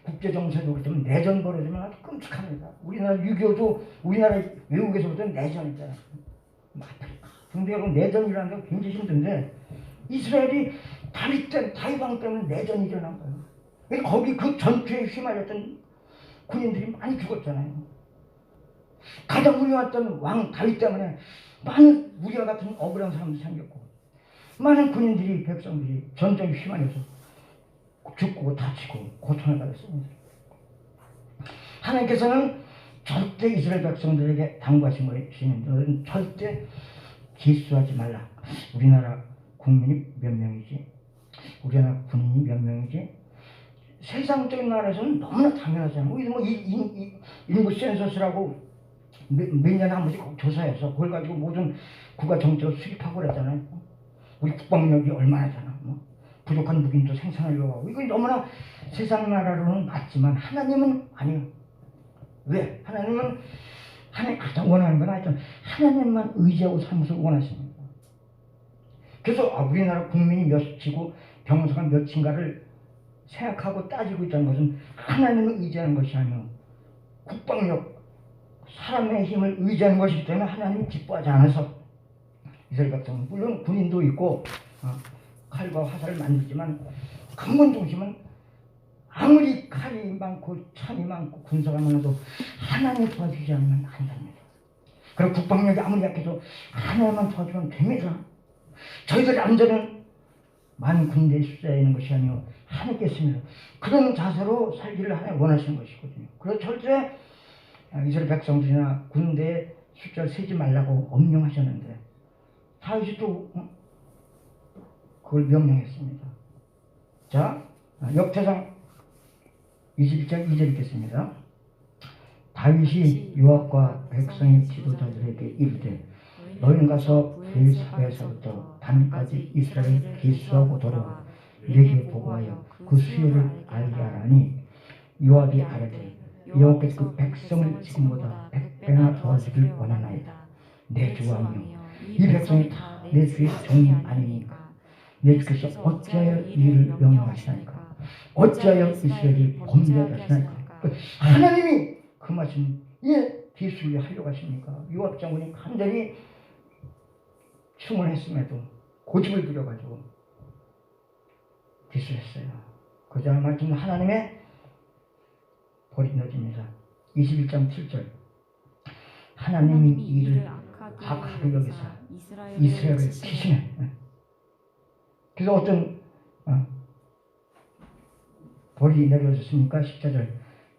국제정세도 그렇지만 내전 벌어지면 아주 끔찍합니다. 우리나라 6.25도 우리나라 외국에서부터 내전이잖아요. 아프리카, 중대하고 내전이라는 게 굉장히 힘든데 이스라엘이 다윗왕 때문에 내전이 일어난 거예요. 거기 그 전투에 휘말렸던 군인들이 많이 죽었잖아요. 가장 훌륭했던 왕 다윗 때문에 많은 우리와 같은 억울한 사람들이 생겼고 많은 군인들이 백성들이 전쟁에 휘말려서 죽고 다치고 고통을 받았습니다. 하나님께서는 절대 이스라엘 백성들에게 당부하신 것이는 너는 절대 기수하지 말라. 우리나라 국민이 몇 명이지? 우리나라 군인이 몇 명이지? 세상적인 나라에서는 너무나 당연하잖아요. 우리 뭐 인구 센서스라고 몇 년에 한 번씩 조사해서 그걸 가지고 모든 국가 정책을 수립하고 그랬잖아요. 우리 국방력이 얼마나 되나, 부족한 무기도 생산하려고 하고 이건 너무나 세상 나라로는 맞지만 하나님은 아니에요. 왜? 하나님은 하나님 가장 원하는 건 아니죠. 하나님만 의지하고 사는 것을 원하십니다. 그래서 우리나라 국민이 몇이고 병사가 몇인가를 생각하고 따지고 있다는 것은 하나님을 의지하는 것이 아니요 국방력, 사람의 힘을 의지하는 것이기 때문에 하나님이 기뻐하지 않아서 이스라엘 백성은 물론 군인도 있고 칼과 화살을 만들지만 근본 중심은 아무리 칼이 많고 창이 많고 군사가 많아도 하나님 도와주지 않으면 안 됩니다. 그리고 국방력이 아무리 약해도 하나님만 도와주면 됩니다. 저희들의 안전은 많은 군대의 숫자에 있는 것이 아니고 하나님께 있습니다. 그런 자세로 살기를 하나님 원하시는 것이거든요. 그래서 절대 이스라엘 백성들이나 군대의 숫자를 세지 말라고 엄명하셨는데 다윗이 또 그걸 명령했습니다. 자, 역대상 21장 2절 읽겠습니다. 다윗이 요압과 백성의 지도자들에게 이르되 너희는 가서 베르사베에서부터 단까지 이스라엘 기수하고 돌아와 내게 보고하여 그 수요를 알게 하라니 요압이 아뢰되 여호와께서 그 백성을 지금보다 100배나 도와주길 원하나이다. 내 주 왕이여 이 백성이 다 내 주의 종이 아니니까 내 주께서 어찌하여 이를 명령하시나이까 어찌하여 이스라엘이 범죄하게 하시나이까. 하나님이 그 말씀 기술을 하려고 하십니까? 요압 장군이 간절히 충원했음에도 고집을 부려가지고 기술했어요. 그저 말씀 하나님의 벌이 늦습니다. 21장 7절 하나님이 이를 악하게 여기사 이스라엘을 치시네. 그래서 어떤 벌이 내려졌습니까? 14절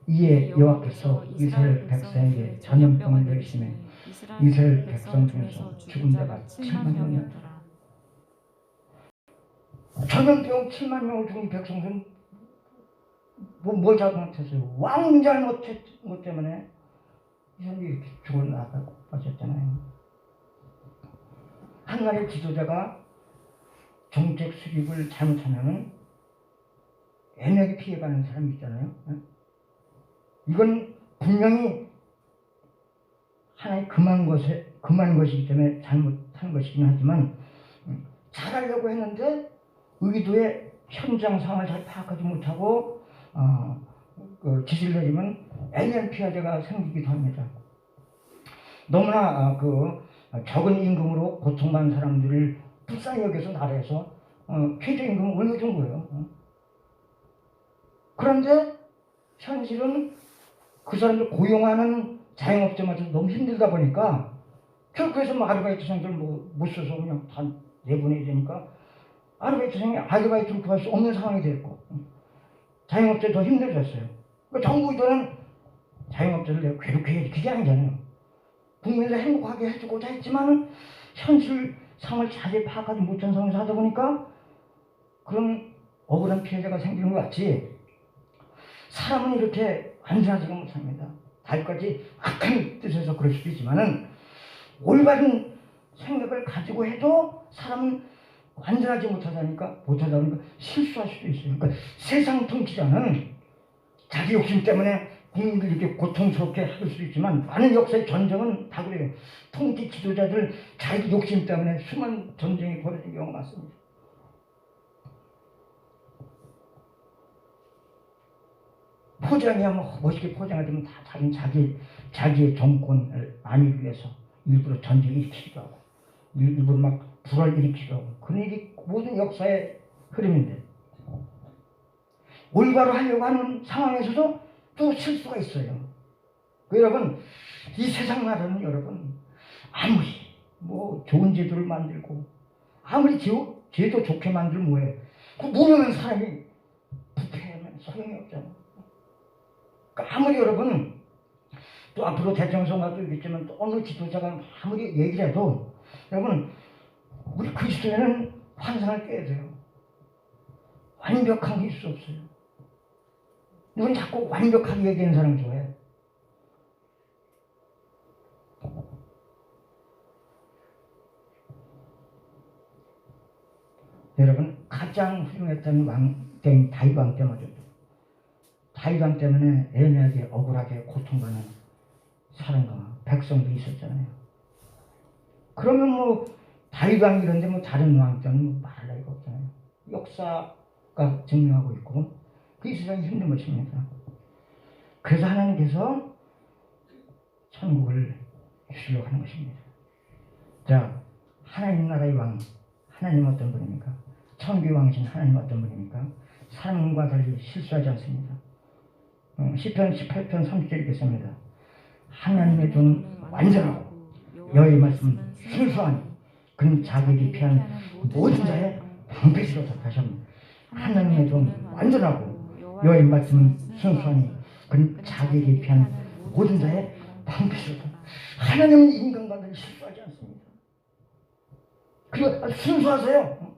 이에 여호와께서 이스라엘 백성에게 전염병을 내리시매 이스라엘 백성 중에서 죽은 자가 7만 명이었더라. 전염병 7만 명을 죽은 백성 중 뭘 잘못했어요? 왕잘못 때문에 이 사람이 이렇게 죽어나가고 빠졌잖아요. 한 나라의 지도자가 정책 수립을 잘못하면 애매하게 피해가는 사람이 있잖아요. 이건 분명히 하나의 금한 것이기 때문에 잘못한 것이긴 하지만 잘하려고 했는데 의도의 현장 상황을 잘 파악하지 못하고 지시를 내리면 애매한 피해자가 생기기도 합니다. 너무나 적은 임금으로 고통받는 사람들을 불쌍히 여겨서 나라에서 최저임금을 올려준 거예요. 그런데 현실은 그 사람들 고용하는 자영업자마저 너무 힘들다 보니까 결국에서 아르바이트생들 못 써서 그냥 다 내보내야 되니까 아르바이트생이 아르바이트를 구할 수 없는 상황이 됐고 자영업자 더 힘들어졌어요. 그러니까 정부 의도는 자영업자를 내가 괴롭게 해야지 그게 아니잖아요. 국민을 행복하게 해주고자 했지만 현실 상을 자세히 파악하지 못한 상황에서 하다 보니까 그런 억울한 피해자가 생기는 것 같지. 사람은 이렇게 완전하지가 못합니다. 다윗까지 악한 뜻에서 그럴 수도 있지만은 올바른 생각을 가지고 해도 사람은 완전하지 못하다 보니까 실수할 수도 있어요. 그러니까 세상 통치자는 자기 욕심 때문에 국민들 이렇게 고통스럽게 할 수도 있지만 많은 역사의 전쟁은 다 그래요. 통치 지도자들 자기 욕심 때문에 수많은 전쟁이 벌어진 경우가 많습니다. 포장이야 멋있게 포장하면 다 자기의 정권을 안위를 위해서 일부러 전쟁을 일으키기도 하고 일부러 막 불화를 일으키기도 하고 그런 일이 모든 역사의 흐름인데 올바로 하려고 하는 상황에서도 또 실수가 있어요. 여러분 이 세상 나라는 여러분 아무리 좋은 제도를 만들고 아무리 제도 좋게 만들면 뭐해? 그 모르는 사람이 부패하면 소용이 없잖아. 아무리 여러분 또 앞으로 대통령 선거도 있겠지만 또 어느 지도자가 아무리 얘기를 해도 여러분 우리 그리스도인은 환상을 깨야 돼요. 완벽한 게 있을 수 없어요. 누군 자꾸 완벽하게 얘기하는 사람 좋아해. 여러분 가장 훌륭했던 왕때인 다윗 왕 때마저도 다윗 왕 때문에 애매하게 억울하게 고통받는 사람과 백성들이 있었잖아요. 그러면 다윗 왕 이런데 다른 왕 때는 말할 나위가 없잖아요. 역사가 증명하고 있고 그게 세상에 힘든 것입니다. 그래서 하나님께서 천국을 주시려고 하는 것입니다. 자, 하나님 나라의 왕 하나님은 어떤 분입니까? 천국의 왕이신 하나님은 어떤 분입니까? 사람과 달리 실수하지 않습니다. 시편 18편 30절 읽겠습니다. 하나님의 도는 완전하고 여호와의 말씀은 순수하니 그는 자기에게 피한 모든 자의 방패시로다. 다시 한번 하나님의 도는 완전하고 여호와의 말씀은 순수하니 그는 자기에게 피한 모든 자의 방패시로다. 하나님은 인간과 달리 실수하지 않습니다. 그리고 순수하세요.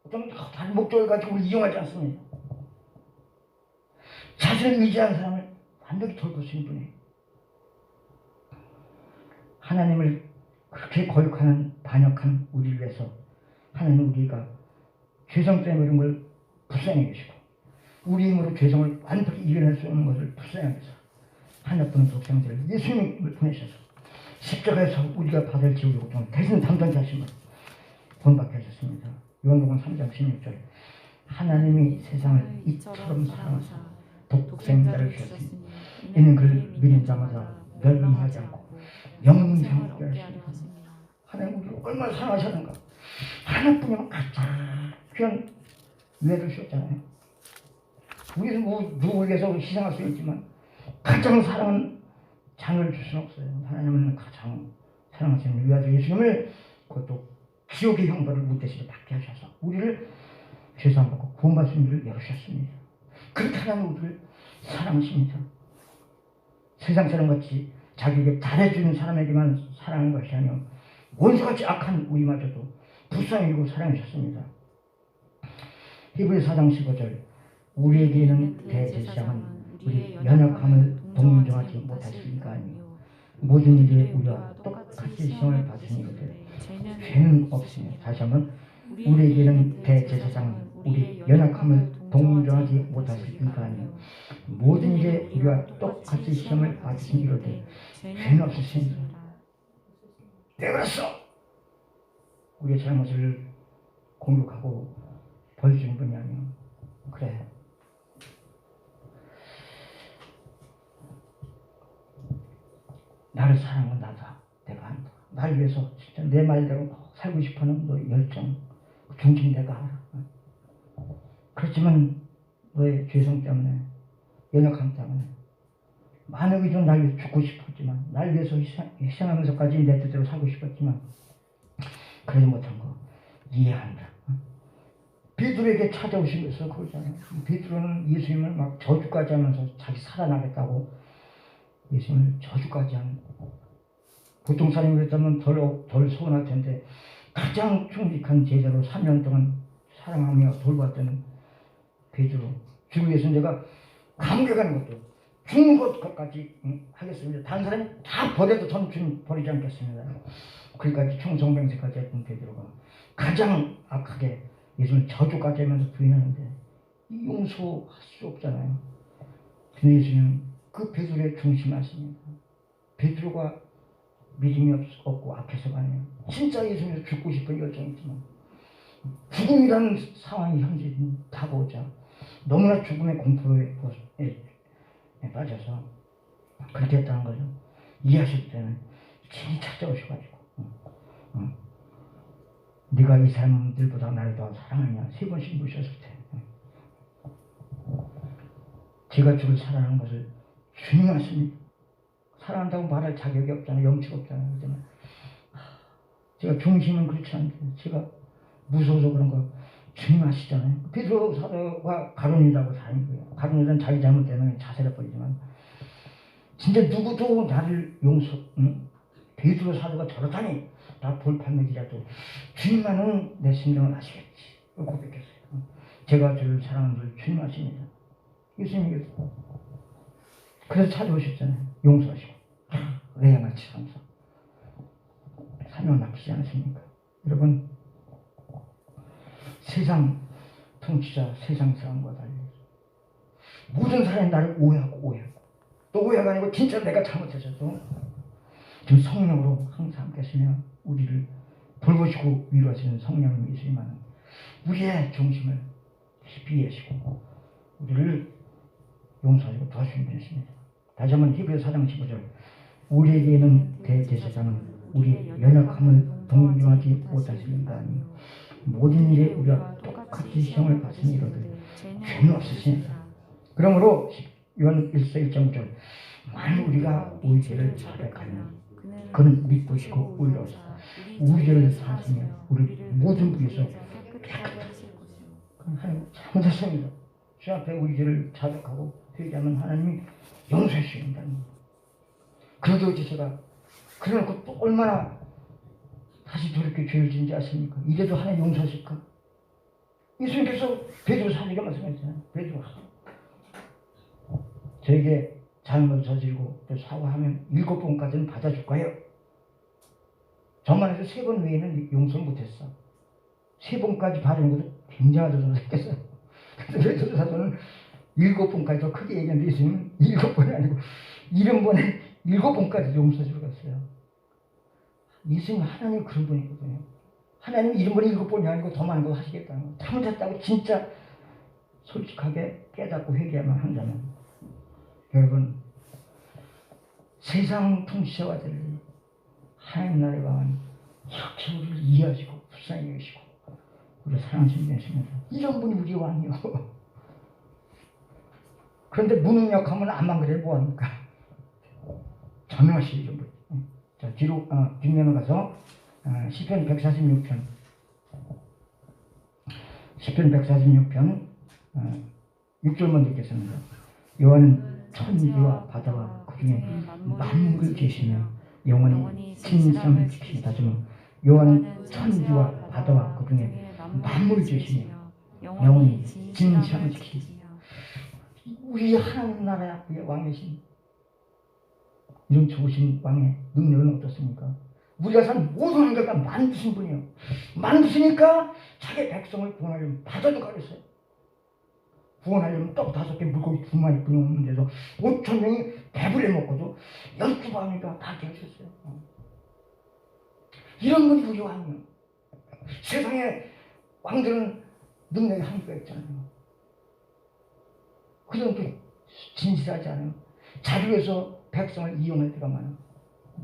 어떤 다른 목적을 가지고 이용하지 않습니다. 자신을 의지한 사람을 완벽히 돌보시는 분이에요. 하나님을 그렇게 거역하는 반역한 우리를 위해서 하나님은 우리가 죄성 때문에 이런 걸 불쌍히 계시고 우리 힘으로 죄성을 완벽히 이겨낼 수 없는 것을 불쌍히 해서 하나뿐인 독생자를 예수님을 보내셔서 십자가에서 우리가 받을 지옥의 고통을 대신 담당케 하심을 본받게 하셨습니다. 요한복음 3장 16절 하나님이 세상을 이처럼 사랑하사 독생자를 주셨으니 이는 그를 믿는 자마다 멸망하지 않고 영생을 얻게 하셨습니다. 하나님 우리를 얼마나 사랑하셨는가. 하나뿐이면 가장 귀한 위해를 주셨잖아요. 우리는 뭐 누구를 위해서 희생할 수 있지만 가장 사랑하는 자녀를 줄 수는 없어요. 하나님은 가장 사랑하시는 위아들 예수님을 그것도 지옥의 형벌을 우리 대신에 받게 하셔서 우리를 죄사함 받고 구원받은 일을 열으셨습니다. 그렇게 하나님 우리를 사랑하십니다. 세상 사람같이 자기에게 잘해주는 사람에게만 사랑하는 것이 아니라 원수같이 악한 우리마저도 불쌍히 여기고 사랑하셨습니다. 히브리 4장 15절 우리에게 있는 대제사장은 우리 연약함을 동정하지 못하시니까 아니요 모든 일에 우리와 똑같이 시험을 받으시니거든 죄는 없으며 다시 한번 우리에게는 대제사장은 우리 연약함을 동정하지 못하시니까 아니요 모든 일에 우리와 똑같이 시험을 받으시니거든 죄는 없으십니다. 왜 그랬어? 우리의 잘못을 공격하고 벌 주는 분이 아니요 그래 나를 사랑하는 나다. 내가 한다. 나를 위해서 진짜 내 말대로 살고 싶어하는 너의 열정, 중심 내가 알아. 그렇지만 너의 죄성 때문에, 연약함 때문에 만약에 좀 날 위해 죽고 싶었지만 날 위해서 희생하면서까지 내 뜻대로 살고 싶었지만 그러지 못한 거 이해한다. 베드로에게 찾아오신 것은 그거잖아요. 베드로는 예수님을 막 저주까지 하면서 자기 살아나겠다고 예수님을 저주까지 하는 보통 사람이 그랬다면 덜 서운할 텐데 가장 충직한 제자로 3년 동안 사랑하며 돌봤던 베드로 주 위해서 내가 감옥에 가는 것도 죽는 것까지 하겠습니다. 다른 사람이 다 버려도 저는 주님 버리지 않겠습니다. 그러니까 총성병세까지 했던 베드로가 가장 악하게 예수님을 저주까지 하면서 부인하는데 용서할 수 없잖아요. 근데 예수님은 그 베드로의 중심을 아십니다. 베드로가 믿음이 없고 악해서가 아니에요. 진짜 예수님을 죽고 싶은 열정이 있지만 죽음이라는 상황이 현재 다가오자 너무나 죽음의 공포에 빠져서 그렇게 했다는 거죠. 이해하실 때는 친히 찾아오셔가지고 네가 이 사람들보다 나를 더 사랑하냐 3번씩 묻으셨을 때 제가 주를 사랑하는 것을 주님 아십니까? 사랑한다고 말할 자격이 없잖아요. 염치가 없잖아요. 그렇지만 제가 중심은 그렇지 않대. 제가 무서워서 그런 거 주님 아시잖아요. 베드로 사도가 가룟유다고 다닌 거예요. 가룟유다는 자기 잘못 때문에 자살해버리지만 진짜 누구도 나를 베드로 사도가 저렇다니 나 볼판맥이라도 주님만은 내 심정을 아시겠지. 고백했어요. 제가 주를 사랑하는 줄 주님 아십니다. 예수님께서 그래서 찾아오셨잖아요. 용서하시고 레야만 치면서 사명을 맡기지 않으십니까? 여러분 세상 통치자 세상 사람과 달리 모든 사람이 나를 오해하고 또 오해가 아니고 진짜 내가 잘못했어도 지금 성령으로 항상 함께 하시며 우리를 돌보시고 위로하시는 성령님 예수님은 우리의 중심을 깊이 하시고 우리를 용서하시고 도와주시는 분이십니다. 다시 한번 히브리서 4장 15절 우리에게는 대제사장은 우리 연약함을 동정하지 못하시는가 아니 모든 일에 우리가 똑같이 시험을 받으니 이르되 죄는 없으시니라. 그러므로 요한 1서 1.5절 만일 우리가 우리 죄를 자백하면 그는 믿으시고 의로우사 우리 죄를 사하시며 우리 모든 부에서 깨끗하시고 하나님 잘못했습니다. 주 앞에 우리 죄를 자백하고 회개하면 하나님이 용서해 주신다는 거예요. 그래도 이제 제가 그래놓고 또 얼마나 다시 저렇게 죄를 짓는지 아십니까? 이래도 하나님 용서하실까? 예수님께서 베드로 사도에게 말씀하셨잖아요. 베드로 저에게 잘못 저지르고 또 사과하면 7번까지는 받아줄 거예요. 저만 해도 3번 외에는 용서를 못했어. 3번까지 봐주는 것도 굉장하다고 생각했어요. 그래서 외도사도는 7번까지 더 크게 얘기했는데 예수님은 7번이 아니고 70번에 7번까지 용서주러 갔어요. 예수님 하나님 그런 분이거든요. 하나님 7번이 7번이 아니고 더 많은 거 하시겠다는 거. 잘못했다고 진짜 솔직하게 깨닫고 회개만 한다면, 여러분, 세상 통치자와들 하나님 나라의 왕은 이렇게 우리를 이해하시고 불쌍히 여기시고 우리를 사랑하시는 분이십니다. 이런 분이 우리 왕이요. 그런데 무능력하면 암만 그래 뭐합니까? 전능하시 이런 분. 자, 뒤로 뒷면으로 가서 시편 146편 6절만 읽겠습니다. 여호와는 천지와 바다와 그 중에 만물을 지으시며 영원히 진실함을 지키시다. 여호와는 천지와 바다와 그 중에 만물을 지으시며 영원히 진실함을 지키시다. 우리 하나님 나라의 왕이신 이런 좋으신 왕의 능력은 어떻습니까? 우리가 산 모든 것을 만드신 분이요. 만드시니까 자기 백성을 구원하려면 바다도 가렸어요. 구원하려면 떡 5개 물고기 2마리 뿐이 없는데도 5,000명이 배부려 먹고도 12밤이니까 다 깨우쳤어요. 이런 분이 우리 왕이요. 세상에 왕들은 능력이 한계가 있잖아요. 그런데 진실하지 않아요. 자주에서 백성을 이용할 때가 많아요.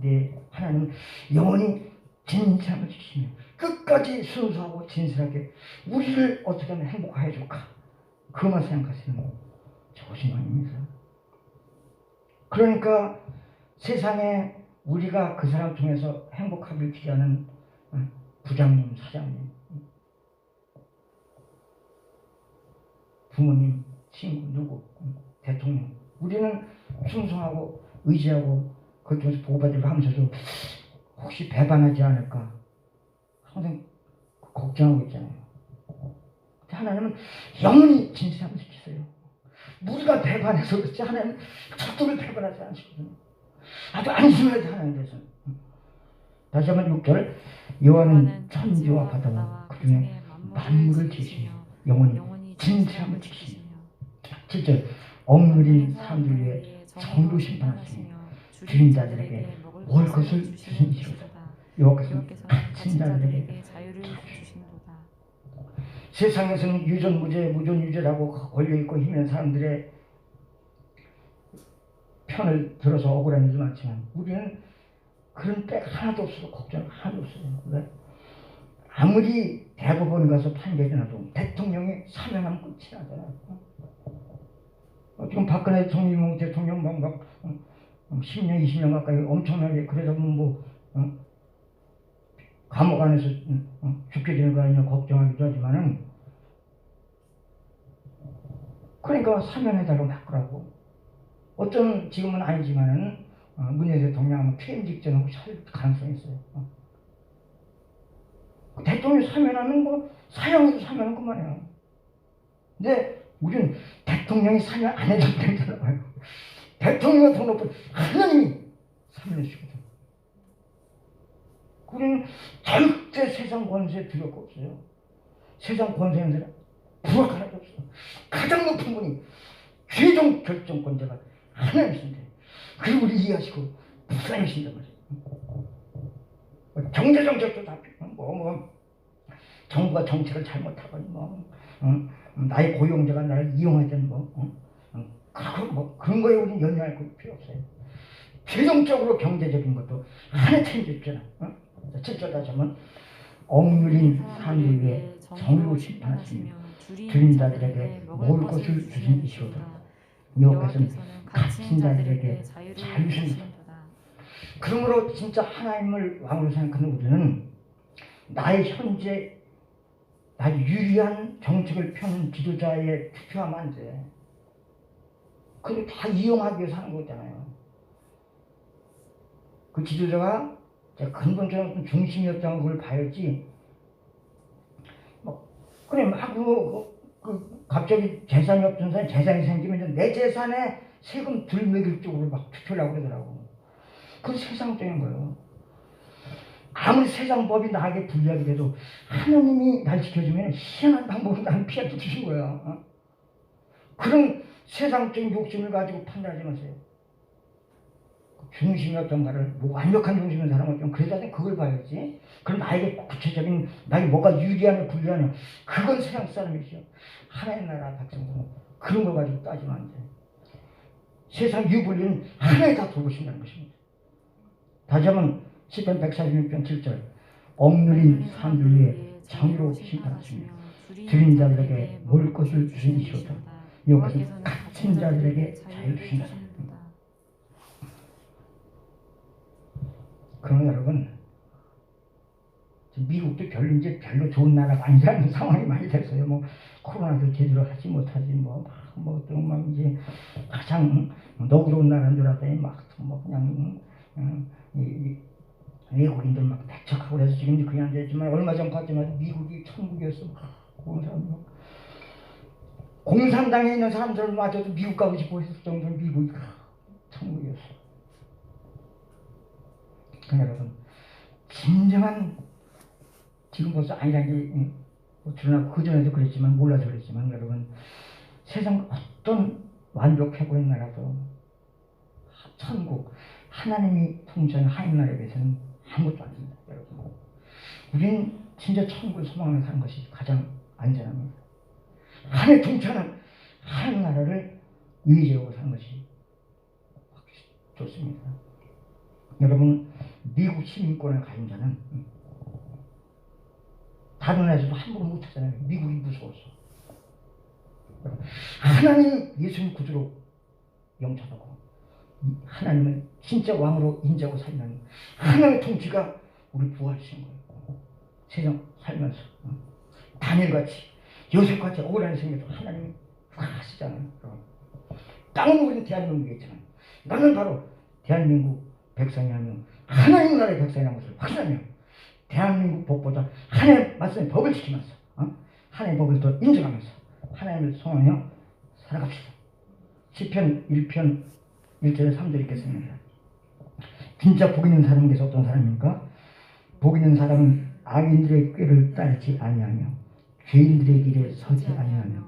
네, 하나님은 영원히 진실함을 지키시며 끝까지 순수하고 진실하게 우리를 어떻게 하면 행복하게 해줄까, 그것만 생각하시는 좋으신 왕입니다. 그러니까 세상에 우리가 그 사람 통해서 행복하길 기대하는 부장님, 사장님, 부모님, 친구, 누구, 대통령, 우리는 충성하고 의지하고 그걸 통해서 보호받으려고 하면서도 혹시 배반하지 않을까 항상 걱정하고 있잖아요. 하나님은 영원히 진실함을 지키세요. 우리가 배반해서 그렇지 하나님은 절대로 배반하지 않으시거든요. 아주 안심하지 하나님께서. 다시 한번 6절, 여호와는 천지와 바다와 그 중에 만물을 지으시며 영원히 진실함을 지키시며. 7절, 억누린 사람들 위해 정도 심판하시며 주인 자들에게 먹을 것을 주시니시로다. 여호와께서는 갇힌 자들에게 자유를 주시는도다. 세상에서는 유전무죄, 무전유죄라고 걸려있고 힘있는 사람들의 편을 들어서 억울한 일도 많지만 우리는 그런 때 하나도 없어도 걱정 하나도 없어요. 왜? 아무리 대법원 가서 판결이 나도 대통령이 사면하면 끝이 나잖아요. 지금 박근혜 대통령 막 10년, 20년 가까이 엄청나게 그러다 보면 감옥 안에서 죽게 되는 거 아니냐 걱정하기도 하지만은, 그러니까 사면해달라고 바꾸라고. 어쩌면 지금은 아니지만은 문재인 대통령 하면 퇴임 직전에 혹시 할 가능성이 있어요. 대통령 사면하는 거 사형으로 사면하는 것만이에요. 근데 우리는 대통령이 사면 안 해도 되잖아요. 대통령이 더 높은 하나님이 사면해 주시거든. 우리는 절대 세상 권세에 두려울 거 없어요. 세상 권세는 사람 부할 하나도 없어. 가장 높은 분이 최종 결정권자가 하나님이신데, 그리고 우리 이해하시고 불쌍하신단 말이에요. 경제정책도 다 정부가 정책을 잘못하거나 나의 고용자가 나를 이용하든 그런 거에 우리는 연연할 필요 없어요. 최종적으로 경제적인 것도 하나 책임졌잖아. 7절 다시 한번, 억누린 사람들 위해 정의로 심판하시며 주인 자들에게 먹을 것을 주신 이시로다. 여호와께서는 갇힌 자들에게 자유를 주신도다. 그러므로 진짜 하나님을 왕으로 생각하는 우리는 나의 현재 아주 유리한 정책을 펴는 지도자에 투표하면 안 돼. 그걸 다 이용하기 위해서 하는 거잖아요. 그 지도자가 근본적인 중심이었다는 걸 봐야지. 그래, 갑자기 재산이 없던 사람이 재산이 생기면 내 재산에 세금 덜 매길 쪽으로 막 투표를 하고 그러더라고. 그건 세상적인 거예요. 아무리 세상 법이 나에게 불리하게 돼도 하나님이 날 지켜주면 희한한 방법으로 나를 피하게 주신 거야. 어? 그런 세상적인 욕심을 가지고 판단하지 마세요. 중심이 어떤가를, 뭐 완벽한 중심인 사람은 좀 그래도 그걸 봐야지. 그럼 나에게 구체적인, 나에게 뭐가 유리하냐 불리하냐, 그건 세상 사람이죠. 하나님 나라 백성들은 그런 걸 가지고 따지면 안 돼. 세상 유불리는 하나에 다 돌보신다는 것입니다. 다시 한번 시편 146편 7절, 억눌린 사람들 위해 정의로 심판하시며 드린 자들에게 먹을 것을 주시니시로다. 여호와께서는 갇힌 자들에게 자유 주신다. 그러나 여러분, 미국도 별로 좋은 나라가 아니라는 상황이 많이 됐어요. 뭐 코로나도 제대로 하지 못하지, 막 이제 가장 너그러운 나라인 줄 알았더니 뭐 그냥 외국인들 막 배척하고 그래서 지금 그게 안 되지만, 얼마 전 봤지만 미국이 천국이었어. 공산당에 있는 사람들마저도 미국 가고 싶어 했을 정도로 미국이 천국이었어. 여러분, 진정한, 지금 벌써 아니란 게 드러나고 그전에도 그랬지만 몰라서 그랬지만, 여러분, 세상 어떤 완벽해 보이는 나라도 천국, 하나님이 통치하는 하나님 나라에 비해서는 아무것도 아닙니다. 여러분, 우리는 진짜 천국을 소망하며 사는 것이 가장 안전합니다. 하나님 통치하는 하나님 나라를 의지하고 사는 것이 좋습니다. 여러분, 미국 시민권을 가진 자는 다른 나라에서도 함부로 못하잖아요. 미국이 무서워서. 하나님 예수님 구주로 영접하고 하나님을 진짜 왕으로 인정하고 살면 하나님의 통치가 우리 부활하신 거예요. 세상 살면서 다니엘같이, 요셉같이 억울한 생겨도 하나님이 하시잖아요. 땅은 우리는 대한민국에 있지만 나는 바로 대한민국 백성이라며 하나님 나라의 백성이라는 것을 확신하며 대한민국 법보다 하나님의 말씀의 법을 지키면서 하나님의 법을 더 인정하면서 하나님을 소망하며 살아갑시다. 시편 1편 1절에 3절 읽겠습니다. 진짜 복 있는 사람께서 어떤 사람입니까? 복 있는 사람은 악인들의 꾀를 따르지 아니하며 죄인들의 길에 서지 아니하며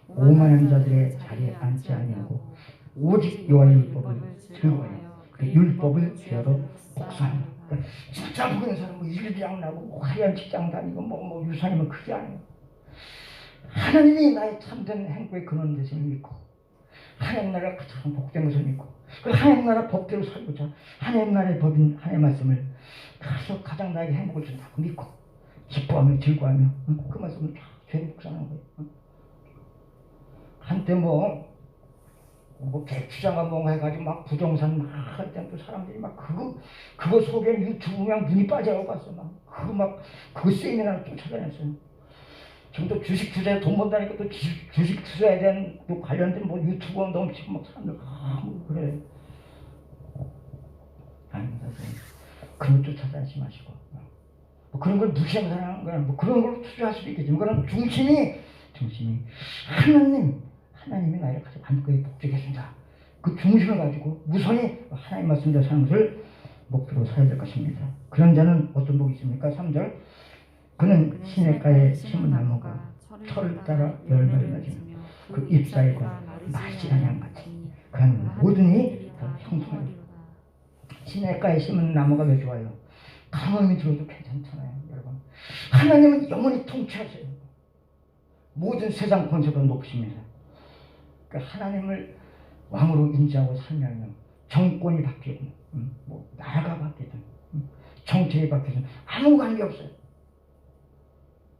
오만한 자들의 자리에 앉지 아니하고 오직 여호와의 율법을 즐거워하여 그 율법을 죄로 복수합니다. 진짜 복 있는 사람은 일대양 나고 화려한 직장 다니고 뭐 유산이면 크게 아니에요. 하나님이 나의 참된 행복의 근원 되심을 믿고 하나님 나라가 가장 복된 것을 믿고 그 하나님 나라 법대로 살고자 하나님 나라의 법인 하나님의 말씀을 가장 나에게 행복을 준다고 믿고 기뻐하며 즐거워하며 그 말씀을 다 죄로 복수하는 거예요. 한때 뭐 배추장가 뭔가 해가지고 막 부동산 막 할 때 또 사람들이 막 그거 속에 유튜브면 눈이 빠져가고 갔어. 그거 세미나를 쫓아다녔어요. 지금도 주식 투자에 돈 번다니까 또 주식 투자에 대한 또 관련된 뭐 유튜브가 넘치고 막 사람들 그래. 아닙니다. 그런 거 쫓아다니지 마시고 뭐 그런 걸 무시하는 사람은 뭐 그런 걸로 투자할 수도 있겠지만 그런 중심이 하나님이 나를 가장 완벽하게 복되게 해준다. 그 중심을 가지고 우선히 하나님 말씀대로 사는 것을 목표로 살아야 될 것입니다. 그런 자는 어떤 복이 있습니까? 3절, 그는 시냇가에 심은 나무가 철을 따라 열매를 맺으며 그 잎사귀가 마르지 아니한 같이 그는 모든 일이 다 형통하리로다. 시냇가에 심은 나무가 왜 좋아요? 가뭄이 들어도 괜찮잖아요. 여러분, 하나님은 영원히 통치하세요. 모든 세상 권세가 높으십니다. 그러니까 하나님을 왕으로 인정하고 살면 정권이 바뀌든 뭐 나라가 바뀌든 정책이 바뀌든 아무 관계없어요.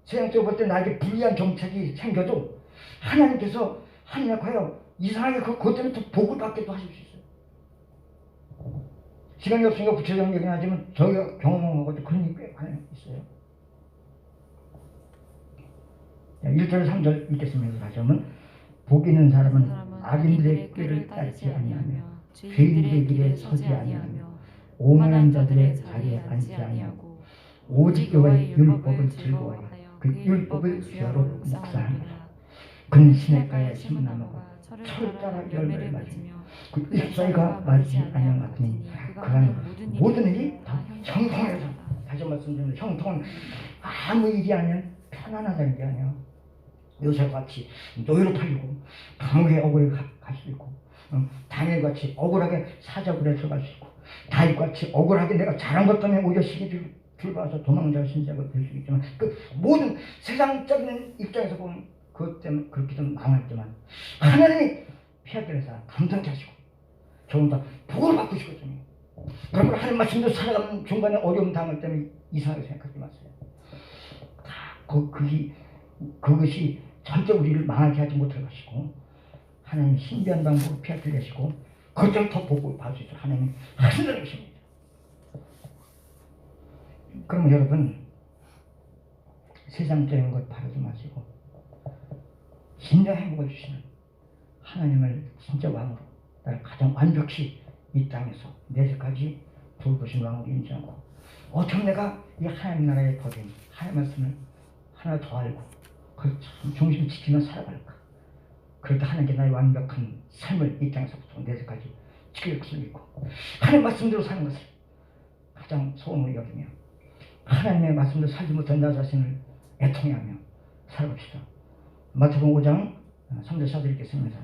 세상적으로 볼 때 나에게 불리한 정책이 생겨도 하나님께서 하나님을 과연 이상하게 그것 때문에 또 복을 받게도 하실 수 있어요. 시간이 없으니까 구체적인 얘기는 하지만 저희가 경험한 것도 그런 일이 꽤 많이 있어요. 1절 3절 읽겠습니다. 다시 한번. 복 있는 사람은 악인들의 꾀를 따르지 아니하며 죄인들의 길에 서지 아니하며 오만한 자들의 자리에 앉지 아니하고 오직 여호와의 율법을 즐거워하여 그 율법을 주야로 묵상합니다. 그는 시냇가에 심은 나무가 철을 따라 열매를 맺으며 맺으며 그 잎사귀가 마르지 않는 것 같으니 그간 모든 일이 다 형통해서, 다시 말씀드리면 형통은 아무 일이 아니면 편안하다는 게 아니에요. 요셉같이 노예로 팔리고 감옥에 억울하게 갈 수 있고, 다니엘같이 억울하게 사자굴에 들어갈 수 있고, 다윗같이 억울하게 내가 잘한 것 때문에 오히려 시기 들어가서 도망자 신세가 될 수 있지만, 그 모든 세상적인 입장에서 보면 그것 때문에 그렇게 좀 망했지만, 하나님이 피하기를 해서 감당케 하시고 조금 더 복을 받고 싶거든요. 그러면 하나님 말씀도 살아가는 중간에 어려움 당할 때는 이상하게 생각하지 마세요. 다 그것이 절대 우리를 망하게 하지 못할 것이고, 하나님 신비한 방법으로 피하기를 하시고 그것을 더 복을 받을 수 있도록 하나님이 하신다는 것입니다. 그럼 여러분, 세상적인 것 바라지 마시고 진짜 행복을 주시는 하나님을 진짜 왕으로, 나를 가장 완벽히 이 땅에서 내일까지 돌보신 왕으로 인정하고, 어떻게 내가 이 하나님 나라의 법인 하나님 말씀을 하나 더 알고 그걸 참 중심 지키며 살아갈까. 그럴 때 하나님께 나의 완벽한 삶을 이 땅에서부터 내일까지 지킬 것을 믿고 하나님 말씀대로 사는 것을 가장 소원으로 여기며, 하나님의 말씀대로 살지 못한 나 자신을 애통해하며 살아봅시다. 마태복음 5장 3절 4절 읽겠습니다.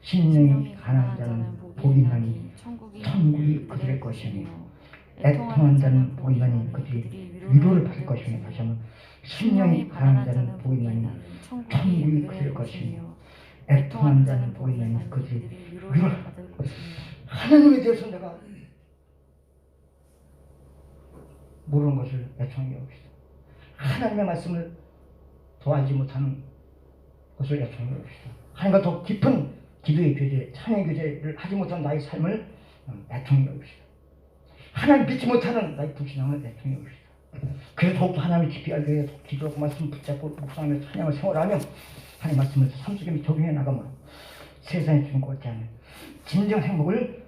심령이 가난한 자는 복이 있나니 천국이 그들의 것이며, 애통하는 자는 복이 있나니 그들이 위로를 받을 것이며, 다시 한번 심령이 가난한 자는 복이 있나니 천국이 그들의 것이며, 애통하는 자는 복이 있나니 그들이 위로를 받을 것이며. 하나님에 대해서 내가 모르는 것을 애통하게 여깁시다. 하나님의 말씀을 더 알지 못하는 것을 애통하게 여깁시다. 하나님과 더 깊은 기도의 교제, 찬양의 교제를 하지 못한 나의 삶을 애통하게 여깁시다. 하나님 믿지 못하는 나의 불신앙을 애통하게 여깁시다. 그래서 더욱더 하나님을 깊이 알기 위해 기도하고 말씀을 붙잡고 묵상하며 찬양을 생활하며 하나님 말씀을 삶 속에 적용해 나가므로 세상에 주는 것 같지 않은 진정 행복을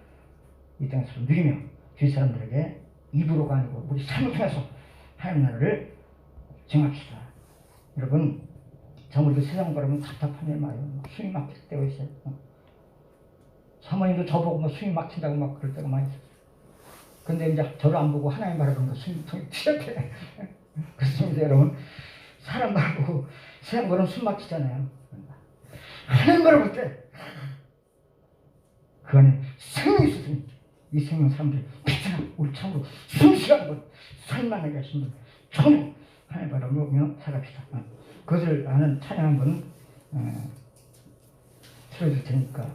이 땅에서 누리며 주위 사람들에게 입으로가 아니고 우리 삶을 통해서 하나님 나라를 증합시다. 여러분, 정말 그 세상 바라보면 답답한 일 말이에요. 숨이 막힐 때가 있어요. 사모님도 저보고 숨이 막힌다고 막 그럴 때가 많이 있어요. 근데 이제 저를 안 보고 하나님 바라보면 숨이 튀어나와요. 그렇습니다, 여러분. 사람 바라보고 세상 바라보면 숨 막히잖아요. 하나님 바라볼 때 그 안에 생명이 있으니 이 생명 사람들이 피잖아. 우리 참으로 숨쉬는 것, 살만하게 하신 분, 처음 하나님 바라보며 살아갑시다. 그것을 아는 찬양 한번 틀어줄 테니까.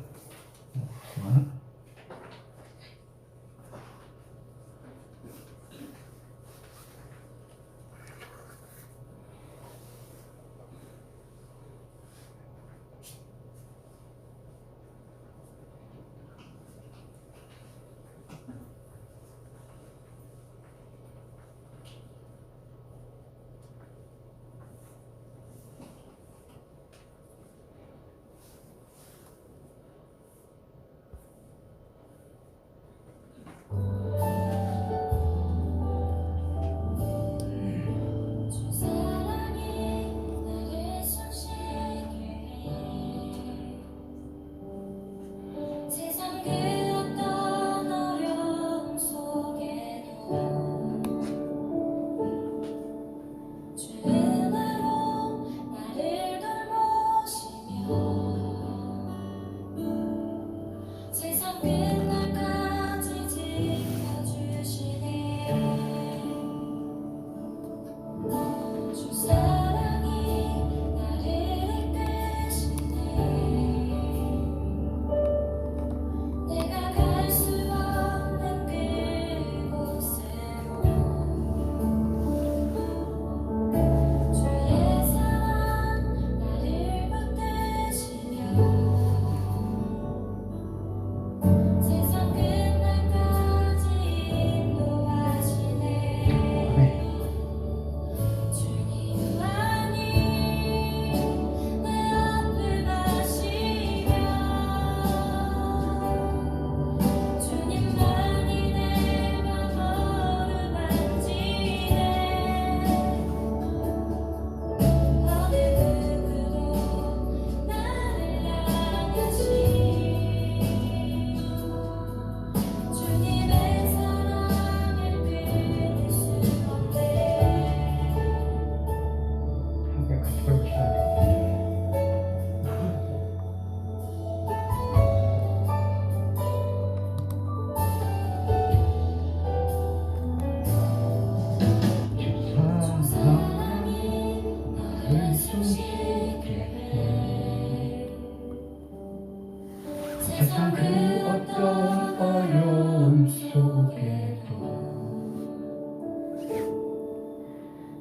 그 어떤 어려움 속에도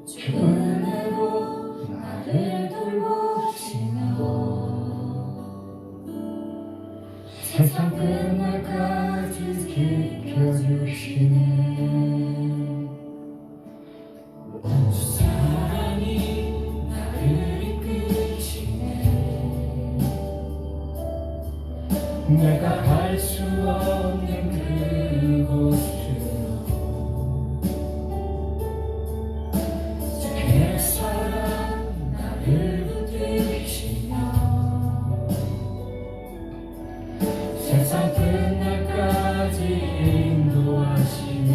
주 은혜로 나를 돌보시며 세상 끝날까지 지켜주시네. 주 사랑이 나를 이끄시네. 내가 갈 수 없는 그곳으로 주의 사랑 나를 붙드시며 세상 끝날까지 인도하시네.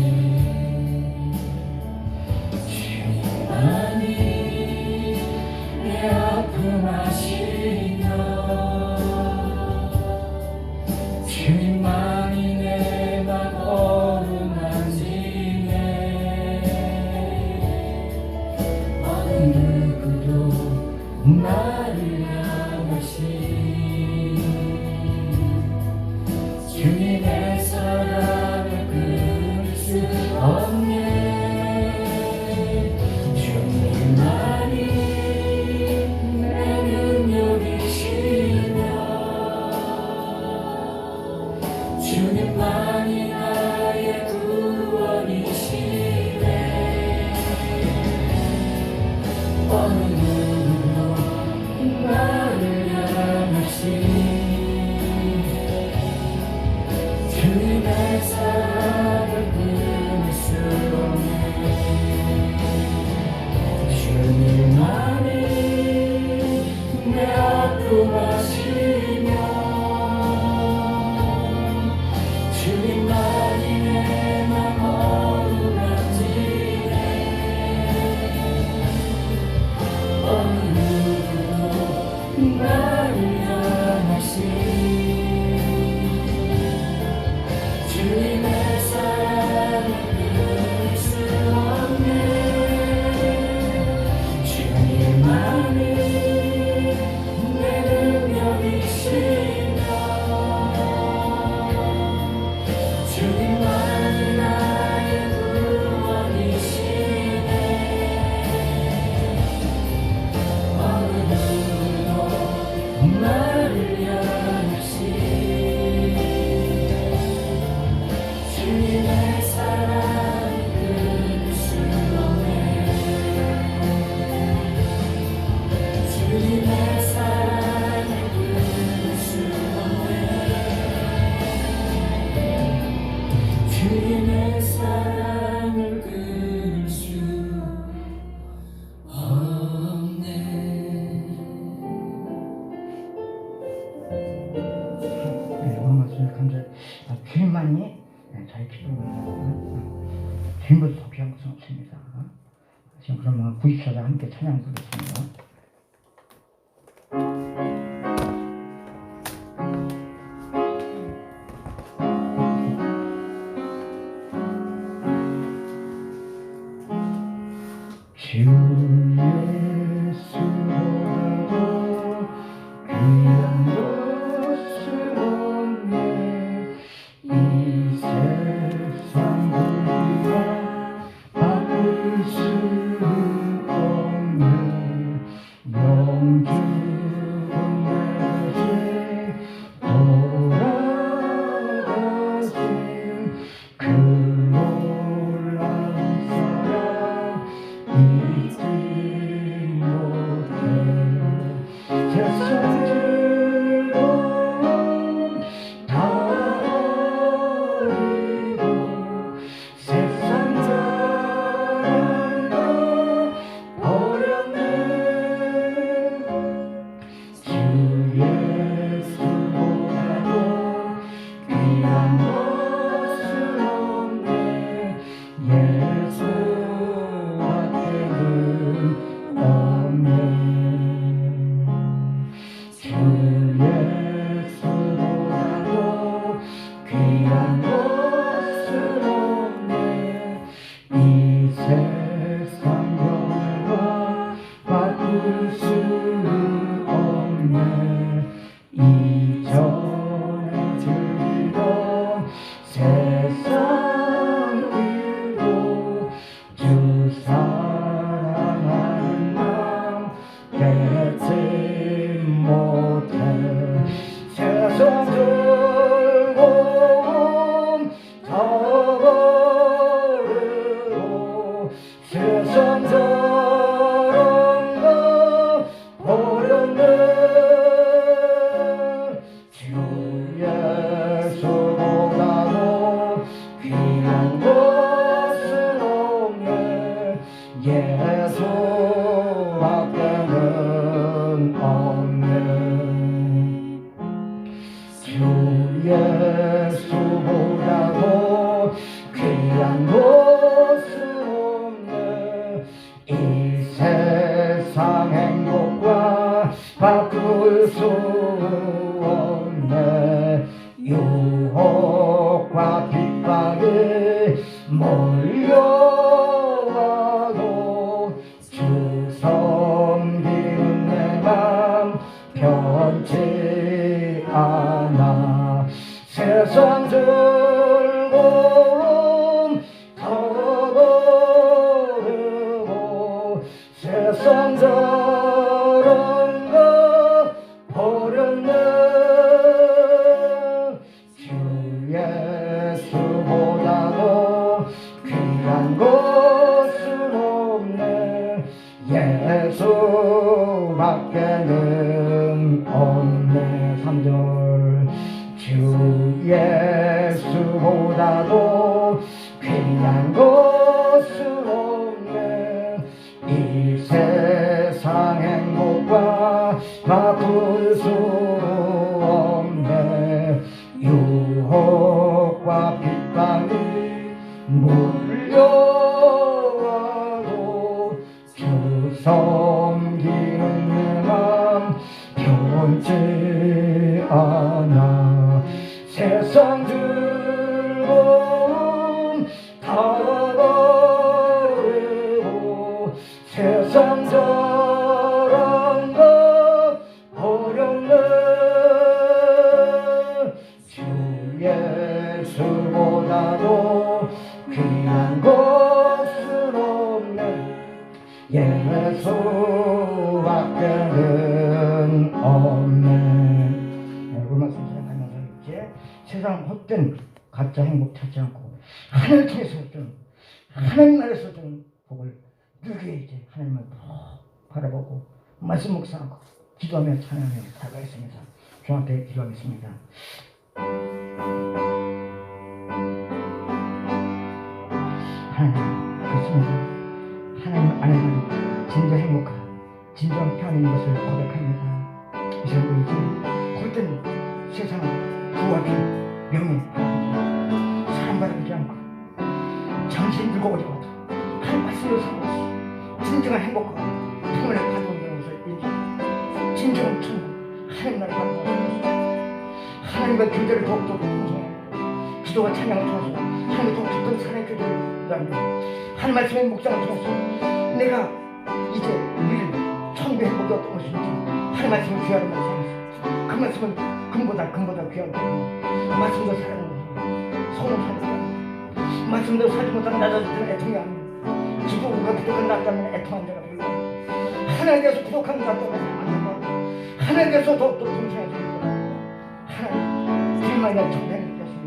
주님만이 내 아픔 아시며 주님만이 내 맘 어루만지네. 어느 누구도 나를 향하시 주님의 사랑을 끊을 수 없네. 주님만이 내 능력이시며 주님만이 나의 구원이시네. 어느 누구도 나를 향하시 주님의 사랑을 끊을 수 없네. 주님만이 내 아픔 아시며 주님만이 내 맘 어루만지네. 어느 누구도 나를 향하시 주님의 사랑을 끊을 수 없네. 주님만이 내 능력이시며 주님만이 나의 구원이시네. 어느 누구도 나를 향하시 주님의 사랑을 끊을 수 없네. 주님의 사랑을 끊을 수 없네. 주님의 사랑을 끊을 수 없네. 네, 오늘 말씀 감사합니다. 주님만이 저희 기도입니다. 주님보다 더 귀한 것은 없습니다. 지금 그러면 구입사자 함께 찬양 부르겠습니다. 주 예수보다도 귀한 것은 없네. 이 세상 부귀와 바꿀 수 없네. 영주는 내게 돌아가신 그 놀라운 사랑 잊지 못해. 세상 즐거움 다 버리고 세상 사랑도 버렸네. 주 예수보다도 귀한 것은 없네. 예수 없네. 주 예수보다도 귀한 것은 없네. 이 세상 병과 바꿀 수 없네. 이전에 예수보다도 귀한 곳은 없네. 이 세상 행복과 바꿀 수 없네. 유혹과 핍박이 몰려와도 주 섬기는 내 맘 변치 않아. 세상 즐거움 털어버리고 세상 저런 거 버렸네. 주 예수보다도 귀한 것은 없네. 예수밖에는 없네. 3절 주 예수보다도 귀한 것은 없네. 이 세상 행복과 바꿀 수 없네. 유혹과 핍박이 몰려와도 주 섬기는 내 맘 변치 않아. 세상 즐거움 다 버리고 세상 저런 거 버렸네. 주 예수보다도 귀한 것은 없네. 예수밖에는 없네. 오늘 말씀 생각하면서 이제 세상 헛된 가짜 행복 찾지 않고 하나님을 통해서 좀 하나님 나라에서 좀 복을 누리게 이제 하나님을 바라보고 말씀 묵상하고 기도하며 찬양하며 살아가겠습니다. 주한테 기도하겠습니다. 하나님 그렇습니다. 하나님 안에는 진정 행복하고 진정 편인 것을 고백합니다. 이제 우리 헛된 세상 부와 비 명예 사람 바라보지 않고 정신 들고 오지 않고 하나님 말씀으로 살아가시 진정한 행복과 평안을 가져오는 것을 인정 진정한 천국 하나님 나라를 가져오는 것을 하나님과 교제를 더욱더 풍성하고 기도와 찬양을 통해서 하나님의 더 깊은 사랑의 교제를 나누고 하나님 말씀의 묵상을 통해서 내가 이제 우리를 천국의 행복이 어떤 것인지 하나님 말씀을 귀하는 말씀을 그 말씀은 금보다 귀한 거고 말씀도 사랑하는 성을 사랑하는 말씀도 사지 못하는 낮아질 때는 애통이 아닙니다. 기도가 부족한 나 때문에 애통한 자가 되고 하나님께서 부족한 나 때문에 안타까워 하나님께서 더욱더 동생해주는 거고 하나님 주님만 내 정당히 되었으니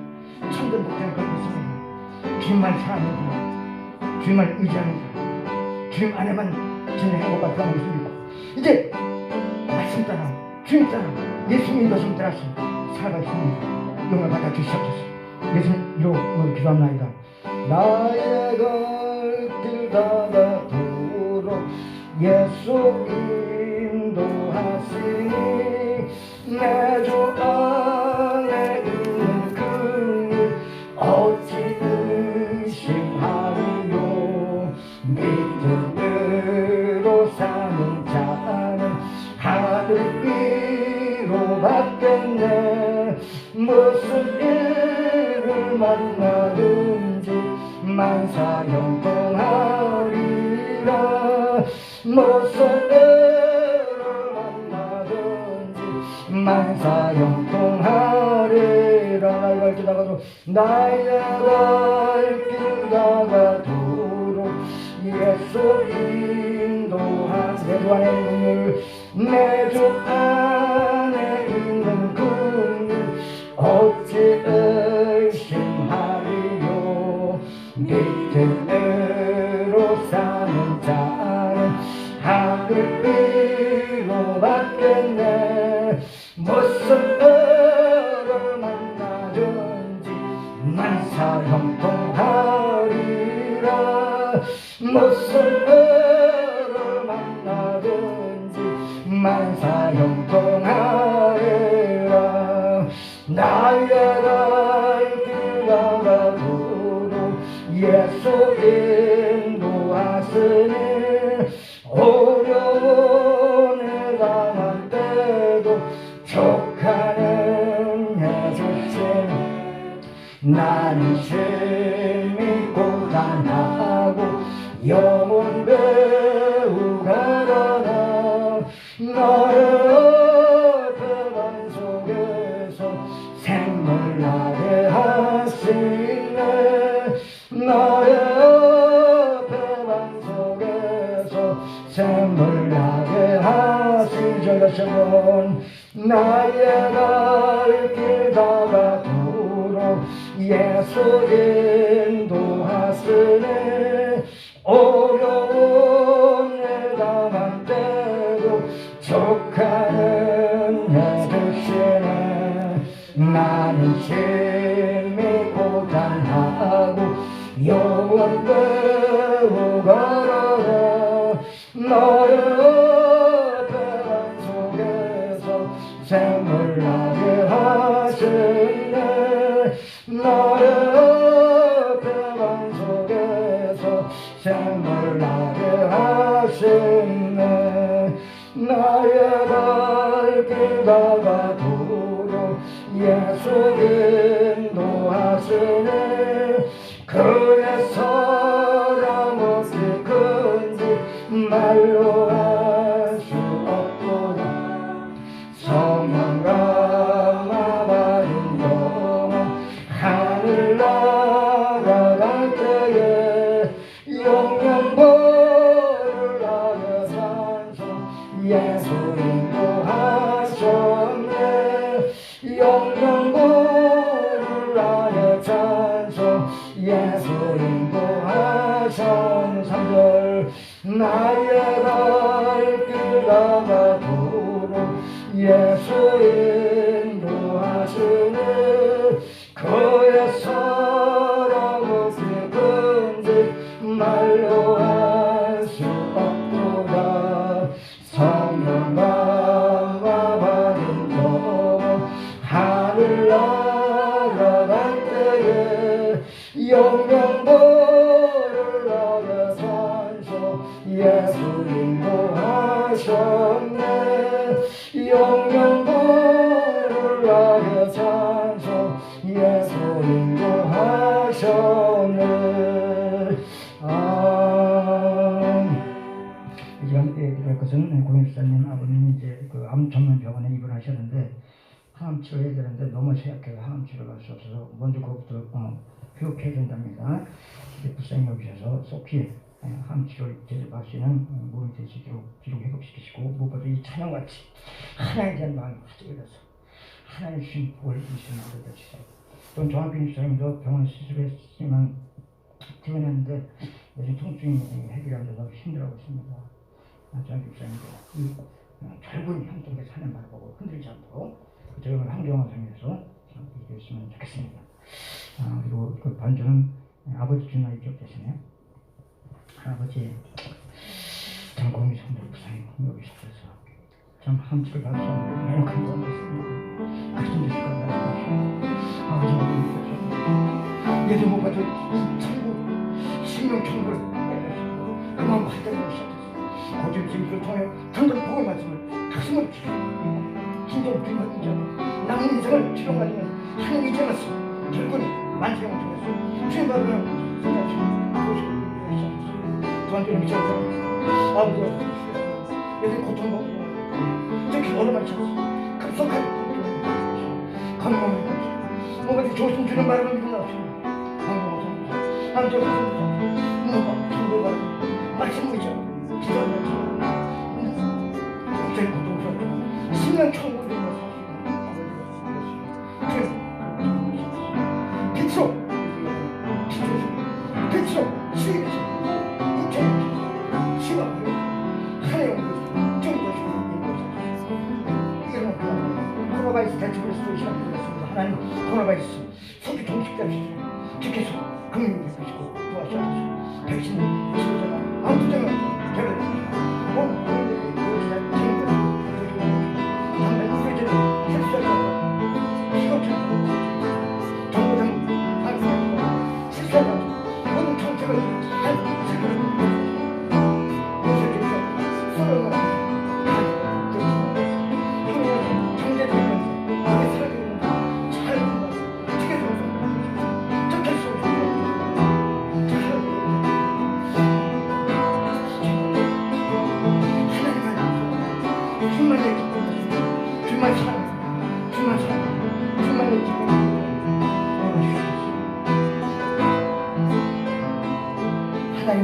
참된 복되는 걸 믿습니다. 주님만 사랑하는 사람 주님만 의지하는 사람 주님 안에만 진의 행복과 평안을 누리고 이제 말씀 따라 주님 따라 예수님 인도심 따라서 살아가겠습니다. 영광을 받아 주시옵소서. 예수님 이름으로 기도합니다. 나의 갈 길 닫아도록 예수 인도하시니 내 주 안에 있는 그 어찌 의심하리요. 믿음으로 사는 자는 하늘 위로 받겠네. 무슨 일을 만나든지 만사 형통하리라. 무슨 일을 만나든지 만사 형통하리라. 나의 갈 길 다가도록 나의 갈 길 다가도록 예수 인도한 내 주 안에 있는 내 주 안에 있는 그 어찌 의심하리요. 믿음으로 사는 자는 하늘 위로 받겠네. 무슨 일을 만나든지 만사 형통하리라. 무슨 일을 만나든지 만사 형통하리라. 나의 예수 인도하시니 어려움을 당할 때도 족하는 해주시니 나는 주 믿고 단하고 영원 배우가라 너의 배반 속에서 생물나게 하시네 너의 배반 속에서 생물나게 하시죠 다시 한번 나의 갈 길 다가도록 예수 인도하시네 어려움을 당할 때도 족하는 해주시네 나는 주 믿고 단하고 영원 배우가라 너의 배반 속에서 생물나게 하시네 너의 배반 속에서 생물나게 하시네 나의 발길 다가도록 예수 인도하시네 그의 사랑 어찌 큰지 말로 할 수 없도다 성령과 마바린 영혼 하늘 날아갈 때에 영영보를 하여 찬송 예수 인도하셨네 영영보를 하여 찬송 예수 인도하셨네 3절 나의 발길 다가도록 예수 인도하시네 그의 사랑 어찌 큰지 말로 할 수 없도다 성령과 마바린 영혼 하늘 날아갈 때에 영영보를 하여 찬송 예수 인도하셨네 영영보를 하여 찬송 예수 인도하셨네 이 함께 기도할 것은 고인수사님 아버님이 이제 그 암천문병원에 입원하셨는데 항암 치료해야 되는데 너무 쇠약해서 항암 치료가 할 수 없어서 먼저 그것부터 회복해야 된답니다. 불쌍히 여기셔서 속히 항암 치료를 제대로 수 있는 몸이 될 수 있도록 기록 회복시키시고 무엇보다 이 찬양같이 하나님에 대한 마음이 가득해서 하나님 주신 복을 이수는 얻어 주세요. 또 정한빈 주사님도 병원 수술했지만 퇴원했는데 요즘 통증이 해결이 안 돼서 힘들어하고 있습니다. 정한빈 주사님도 이 결국은 형통에 사는 말을 보고 흔들리지 않도록 그쪽은 환경을 통해서 이겼으면 좋겠습니다. 그리고 그 반주는 아버지 주나이 기억되시네요. 할아버지 참 공이 성도 부상이 여기 있어서 참 함치를 받을 수 없는 매력한 도움이 있습니다. 그런 데서까지 하십시오. 아버지 예수 못 가져 천국 신명 천국을 빼내시고 그만 활동을 시작했어요. 고집 진리를 통해 전전 복의 말씀을 가슴을 지키고 진정 주님을 인정하고 남은 인생을 치료하면서 하나님 인정했어. 결국은 만세형을 통해서 주님 받으면 생각하시고 무엇을 시작했어요. 두한테는 미쳐서 아버지가 예수 고통받고 이렇게 얼마나 찼어. 급속하게 건강을 뭔가 조심 주는 말을 믿는 없습니다. 건강을 남자가 뭔가 천국을 받고 말씀 의죠. 기도하는 굉장히 고통스럽고 신명 천국을 위해서 사시는 빛으로 시위에서 인천 시와 하나의 코로나바이러스 대책을 쓰고 시작했습니다. 하나님 코로나바이러스 속히 종식되시고 지켜서 금융을 해주시고 도와주시고 백신 치료자가 아무튼 개를 온 국민들이 무엇이나 책임져서 담배 후회제는 실수하지 않고 피고처럼 정부장 발표하고 실수하지 않고 모든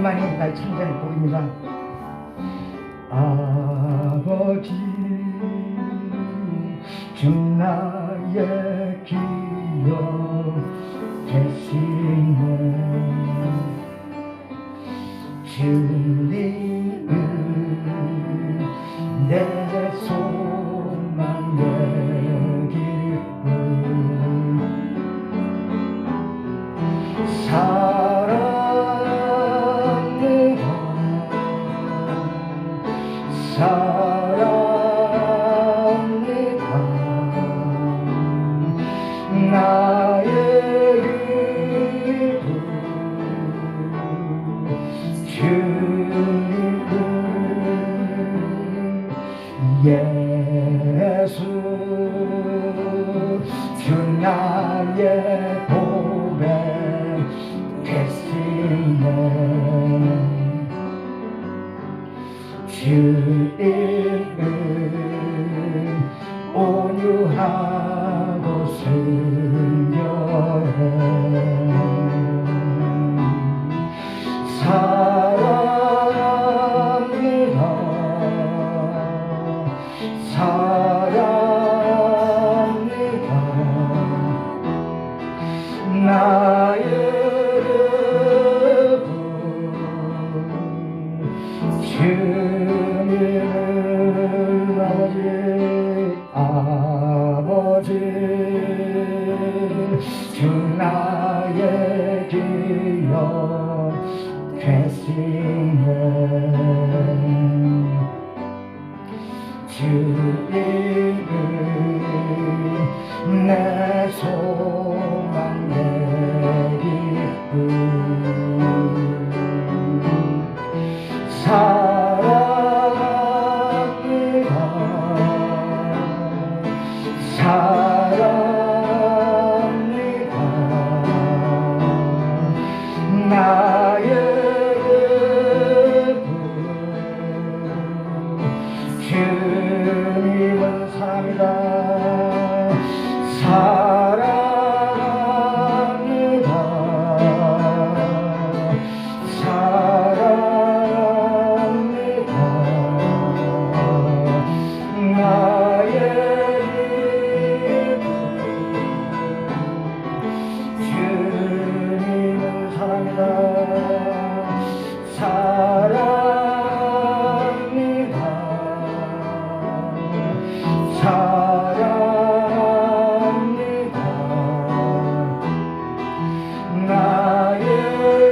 하나님만이 나의 참된 복입니다. 아버지 주 나의 기억 되시네 주님은 내 소망 내 기쁨 사랑합니다 사랑합니다 나의 기쁨 주님은 예수 주 나의 보배 되시네 주님은 온유하고 순결해 사랑합니다 사랑합니다 나의 주님은 아버지 주 나의 기억 되시네 주님은 내 소망 내 기쁨 사랑합니다 사랑합니다 나의 기쁨 주님은 사랑합니다 사랑합니다 사랑합니다 나의 기쁨 주님은 사랑합니다 사랑합니다 사랑합니다 나의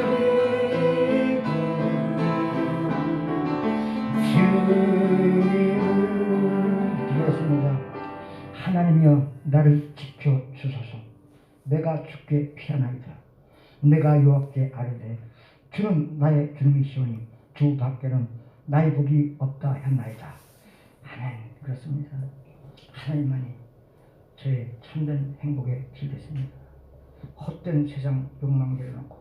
기쁨 주님은 하나님이여 나를 지켜주소서 내가 주께 피하나이다 내가 여호와께 아뢰되 주는 나의 주님이시오니 주 밖에는 나의 복이 없다 했나이다 아멘. 그렇습니다. 하나님만이 저의 참된 행복의 길 됐습니다. 헛된 세상 욕망 내려놓고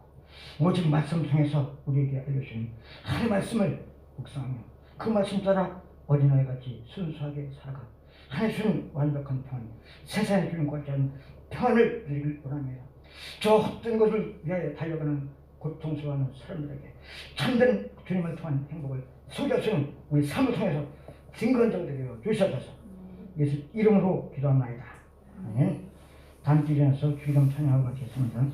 오직 말씀 통해서 우리에게 알려주신 하나님의 말씀을 묵상하며 그 말씀 따라 어린아이같이 순수하게 살아가 하나님 주는 완벽한 평안 세상에 주는 것지 않은 평안을 누리길 원합니다. 저 헛된 것을 위하여 달려가는 고통스러워하는 사람들에게 참된 주님을 통한 행복을 소개하시는 우리 삶을 통해서 증거한자가 되게 주시옵소서. 예수 이름으로 기도합나이다. 아멘. 다음 주전에서 주기도 찬양하고 가겠습니다.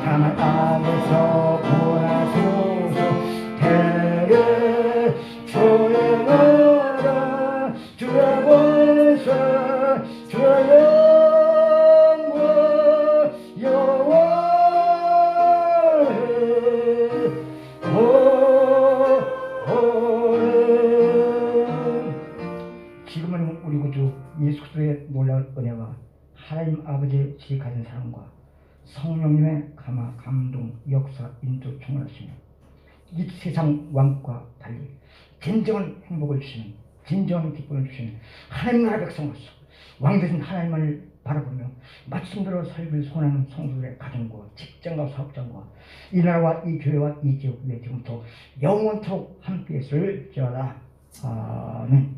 다만 땅에서 보아서 받은 사랑과 성령님의 감동, 역사, 인도 충만하시며 이 세상 왕과 달리 진정한 행복을 주시는, 진정한 기쁨을 주시는 하나님 나라 백성으로서 왕 되신 하나님만을 바라보며 말씀대로 살기를 소원하는 성도들의 가정과 직장과 사업장과 이 나라와 이 교회와 이 지역 위에 지금부터 영원토록 함께했을지어다. 아멘.